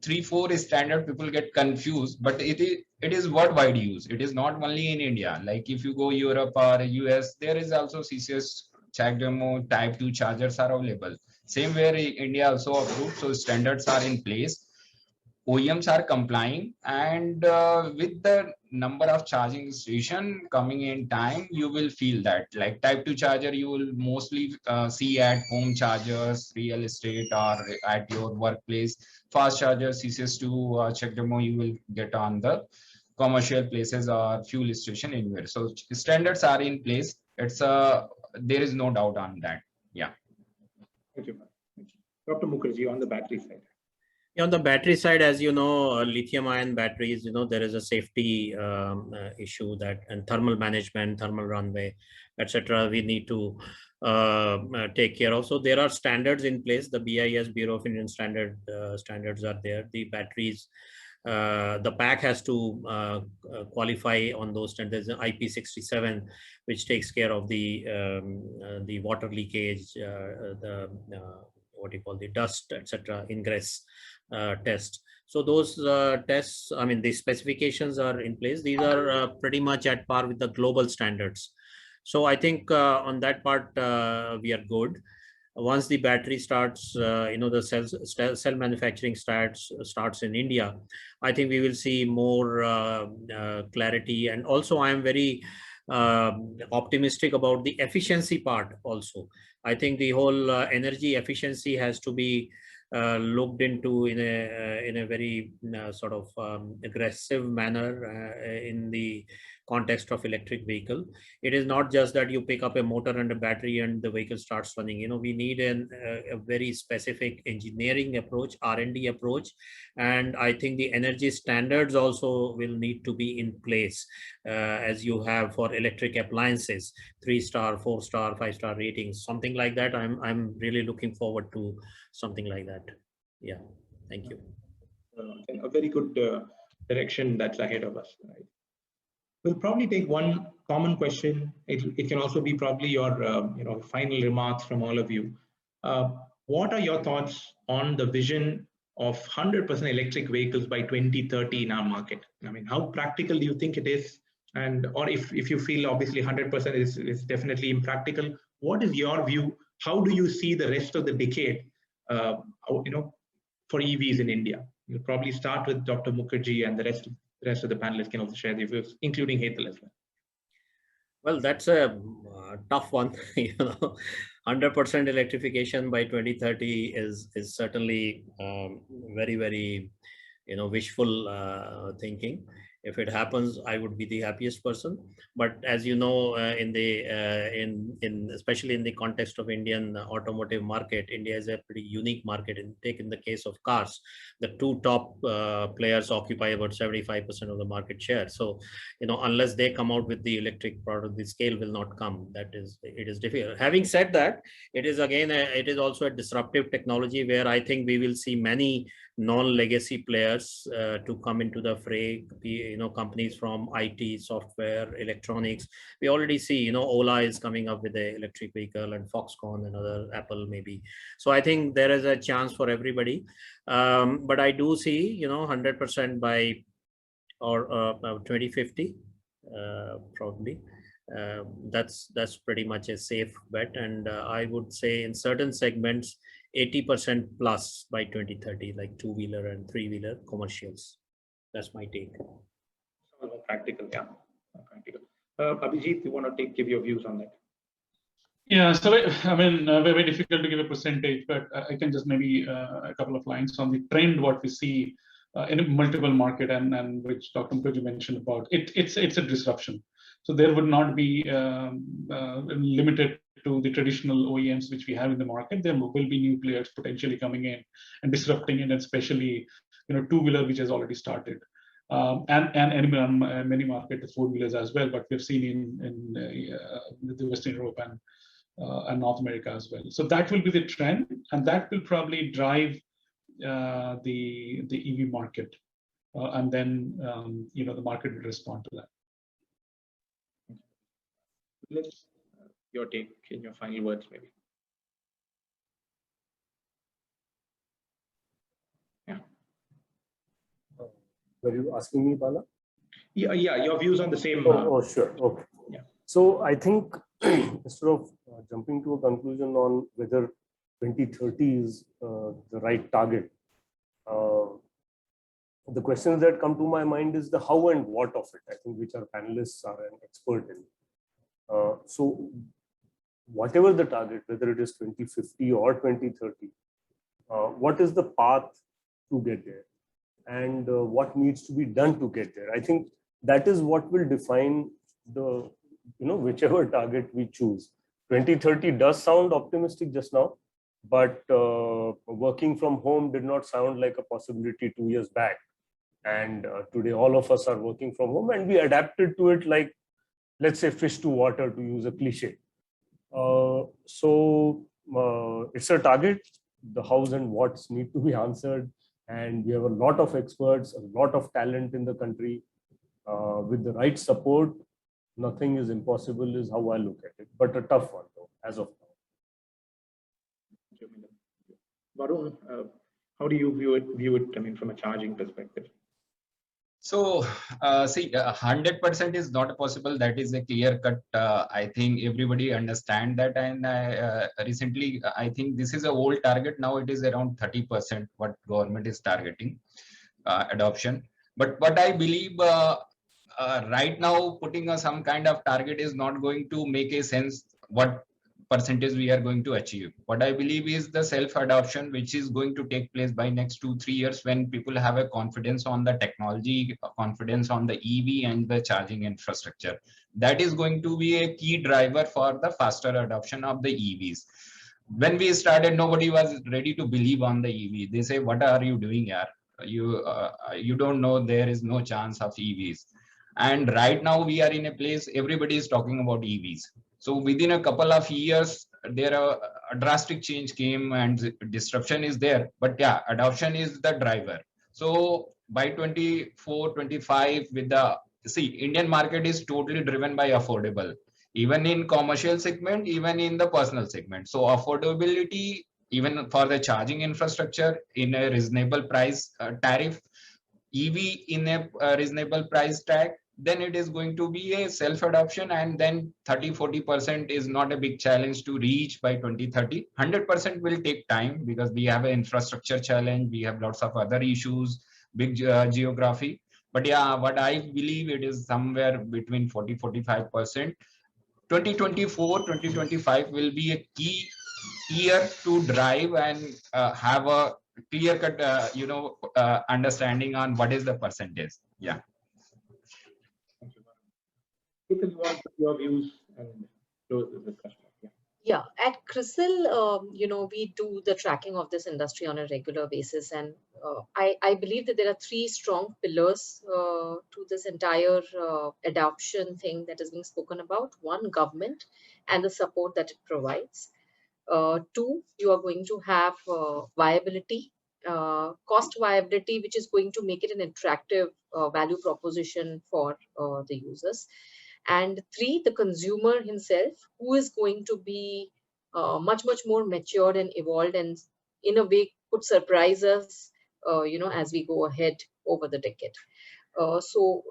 3-4 standard, people get confused, but it is worldwide use. It is not only in India. Like if you go Europe or US, there is also CCS, check demo, Type 2 chargers are available. Same way India also approved, so standards are in place. OEMs are complying, and with the number of charging station coming in time, you will feel that like Type 2 charger, you will mostly see at home chargers, real estate, or at your workplace. Fast charger, CCS2, check demo, you will get on the commercial places or fuel station anywhere. So standards are in place. It's there is no doubt on that. Yeah. Thank you. Thank you. Dr. Mukherji, on the battery side. Yeah, on the battery side, as you know, lithium-ion batteries, there is a safety issue that, and thermal management, thermal runaway, etc. we need to take care of. So there are standards in place. The BIS, Bureau of Indian standards are there. The batteries, the pack has to qualify on those standards. IP67, which takes care of the water leakage, what you call the dust, etc. ingress test. So those tests, I mean, the specifications are in place. These are pretty much at par with the global standards. So I think on that part, we are good. Once the battery starts, the cell manufacturing starts in India, I think we will see more clarity. And also I am very optimistic about the efficiency part also. I think the whole energy efficiency has to be looked into in a very sort of aggressive manner in the context of electric vehicle. It is not just that you pick up a motor and a battery and the vehicle starts running. We need a very specific engineering approach, R&D approach, and I think the energy standards also will need to be in place as you have for electric appliances, 3-star, 4-star, 5-star ratings, something like that. I'm really looking forward to something like that. Yeah, thank you. A very good direction that's ahead of us. Right? We'll probably take one common question. It can also be probably your final remarks from all of you. What are your thoughts on the vision of 100% electric vehicles by 2030 in our market? I mean, how practical do you think it is? And or if you feel obviously 100% is definitely impractical, what is your view? How do you see the rest of the decade, for EVs in India? You'll probably start with Dr. Mukherji, and the rest of the panelists can also share their views, including Hetal as well. Well, that's a tough one. 100% electrification by 2030 is certainly very, very, wishful thinking. If it happens, I would be the happiest person. But as you know, especially in the context of Indian automotive market, India is a pretty unique market. Take in the case of cars, the two top players occupy about 75% of the market share. So, unless they come out with the electric product, the scale will not come. It is difficult. Having said that, it is also a disruptive technology where I think we will see many non-legacy players to come into the fray, companies from IT, software, electronics. We already see, Ola is coming up with an electric vehicle, and Foxconn and other, Apple maybe. So I think there is a chance for everybody. But I do see, 100% by 2050, probably. That's pretty much a safe bet. And I would say in certain segments, 80% plus by 2030, like 2-wheeler and 3-wheeler commercials. That's my take. Practical, yeah. Practical. Abhijit, you want to give your views on that? Yeah, so I mean, very difficult to give a percentage, but I can just maybe a couple of lines on the trend, what we see in a multiple market, and which Dr. Mukherji mentioned about. It's a disruption. So there would not be limited to the traditional OEMs which we have in the market. There will be new players potentially coming in and disrupting it, and especially 2-wheeler, which has already started, and in many markets 4-wheelers as well. But we've seen in the Western Europe and North America as well. So that will be the trend, and that will probably drive the EV market, and then the market will respond to that. Let's your take in your final words, maybe. Yeah. Were you asking me, Bala? Yeah, your views on the same. Sure. Okay. Yeah. So I think instead of jumping to a conclusion on whether 2030 is the right target, the questions that come to my mind is the how and what of it, I think, which our panelists are an expert in. So whatever the target, whether it is 2050 or 2030, what is the path to get there, and what needs to be done to get there? I think that is what will define the, whichever target we choose. 2030 does sound optimistic just now, but working from home did not sound like a possibility 2 years back. And today all of us are working from home, and we adapted to it like, let's say, fish to water, to use a cliche. So it's a target. The hows and whats need to be answered. And we have a lot of experts, a lot of talent in the country. With the right support, nothing is impossible, is how I look at it. But a tough one, though, as of now. Varun, how do you view it? I mean, from a charging perspective. So, see, 100% is not possible. That is a clear cut. I think everybody understand that. And recently, I think this is a old target. Now it is around 30% what government is targeting adoption. But what I believe right now, putting some kind of target is not going to make a sense what percentage we are going to achieve. What I believe is the self-adoption, which is going to take place by next 2-3 years, when people have a confidence on the technology, confidence on the EV and the charging infrastructure. That is going to be a key driver for the faster adoption of the EVs. When we started, nobody was ready to believe on the EV. They say, what are you doing here? You don't know, there is no chance of EVs. And right now we are in a place, everybody is talking about EVs. So within a couple of years, there a drastic change came and disruption is there. But yeah, adoption is the driver. So by 24, 25, with the, see, Indian market is totally driven by affordable, even in commercial segment, even in the personal segment. So affordability, even for the charging infrastructure in a reasonable price tariff, EV in a reasonable price tag, then it is going to be a self-adoption, and then 30-40% is not a big challenge to reach by 2030. 100% will take time because we have an infrastructure challenge, we have lots of other issues, big geography. But yeah, what I believe it is somewhere between 40-45%. 2024, 2025 will be a key year to drive and have a clear-cut, understanding on what is the percentage. Yeah. Thank you. Hetal, you want your views and close the discussion? Yeah, at CRISIL, we do the tracking of this industry on a regular basis, and I believe that there are 3 strong pillars to this entire adoption thing that is being spoken about. 1, government and the support that it provides. 2, you are going to have viability, cost viability, which is going to make it an attractive value proposition for the users. And 3, the consumer himself, who is going to be much more matured and evolved, and in a way could surprise us, as we go ahead over the decade. So,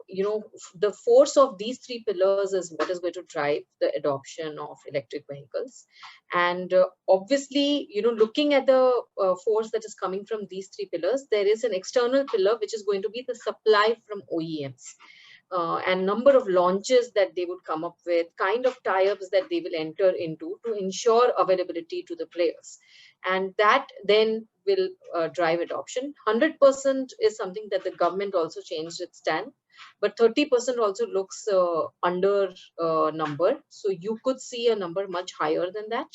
the force of these 3 pillars is what is going to drive the adoption of electric vehicles. And obviously, looking at the force that is coming from these 3 pillars, there is an external pillar, which is going to be the supply from OEMs. And number of launches that they would come up with, kind of tie-ups that they will enter into to ensure availability to the players. And that then will drive adoption. 100% is something that the government also changed its stand, but 30% also looks under number. So you could see a number much higher than that.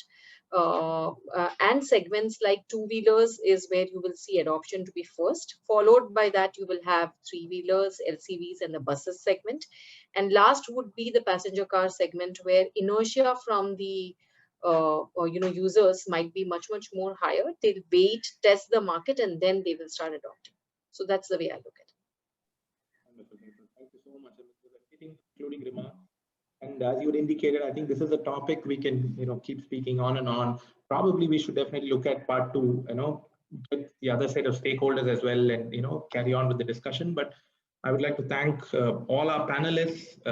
And segments like 2-wheelers is where you will see adoption to be first. Followed by that, you will have 3-wheelers, LCVs, and the buses segment. And last would be the passenger car segment, where inertia from the users might be much more higher. They'll wait, test the market, and then they will start adopting. So that's the way I look at it. Wonderful. Thank you so much. Including remarks. And as you had indicated, I think this is a topic we can, keep speaking on and on. Probably we should definitely look at part 2, get the other set of stakeholders as well, and carry on with the discussion. But I would like to thank all our panelists,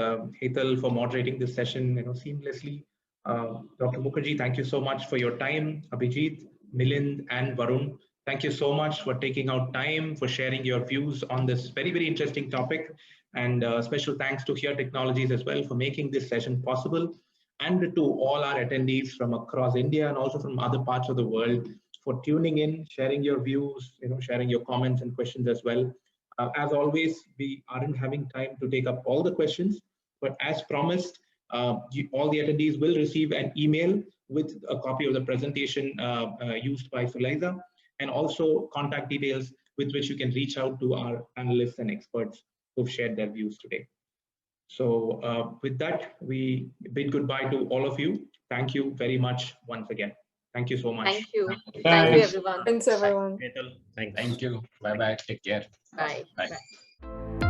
Hetal, for moderating this session, seamlessly. Dr. Mukherji, thank you so much for your time. Abhijit, Milind, and Varun, thank you so much for taking out time, for sharing your views on this very, very interesting topic. And special thanks to Here Technologies as well for making this session possible, and to all our attendees from across India and also from other parts of the world for tuning in, sharing your views, sharing your comments and questions as well. As always, we aren't having time to take up all the questions, but as promised, all the attendees will receive an email with a copy of the presentation used by Sulaizah, and also contact details with which you can reach out to our panelists and experts who've shared their views today. So with that, we bid goodbye to all of you. Thank you very much once again. Thank you so much. Thank you. Thanks. Thank you, everyone. Thanks, everyone. Hetal, thanks. Thank you. Bye bye. Take care. Bye. Bye. Bye.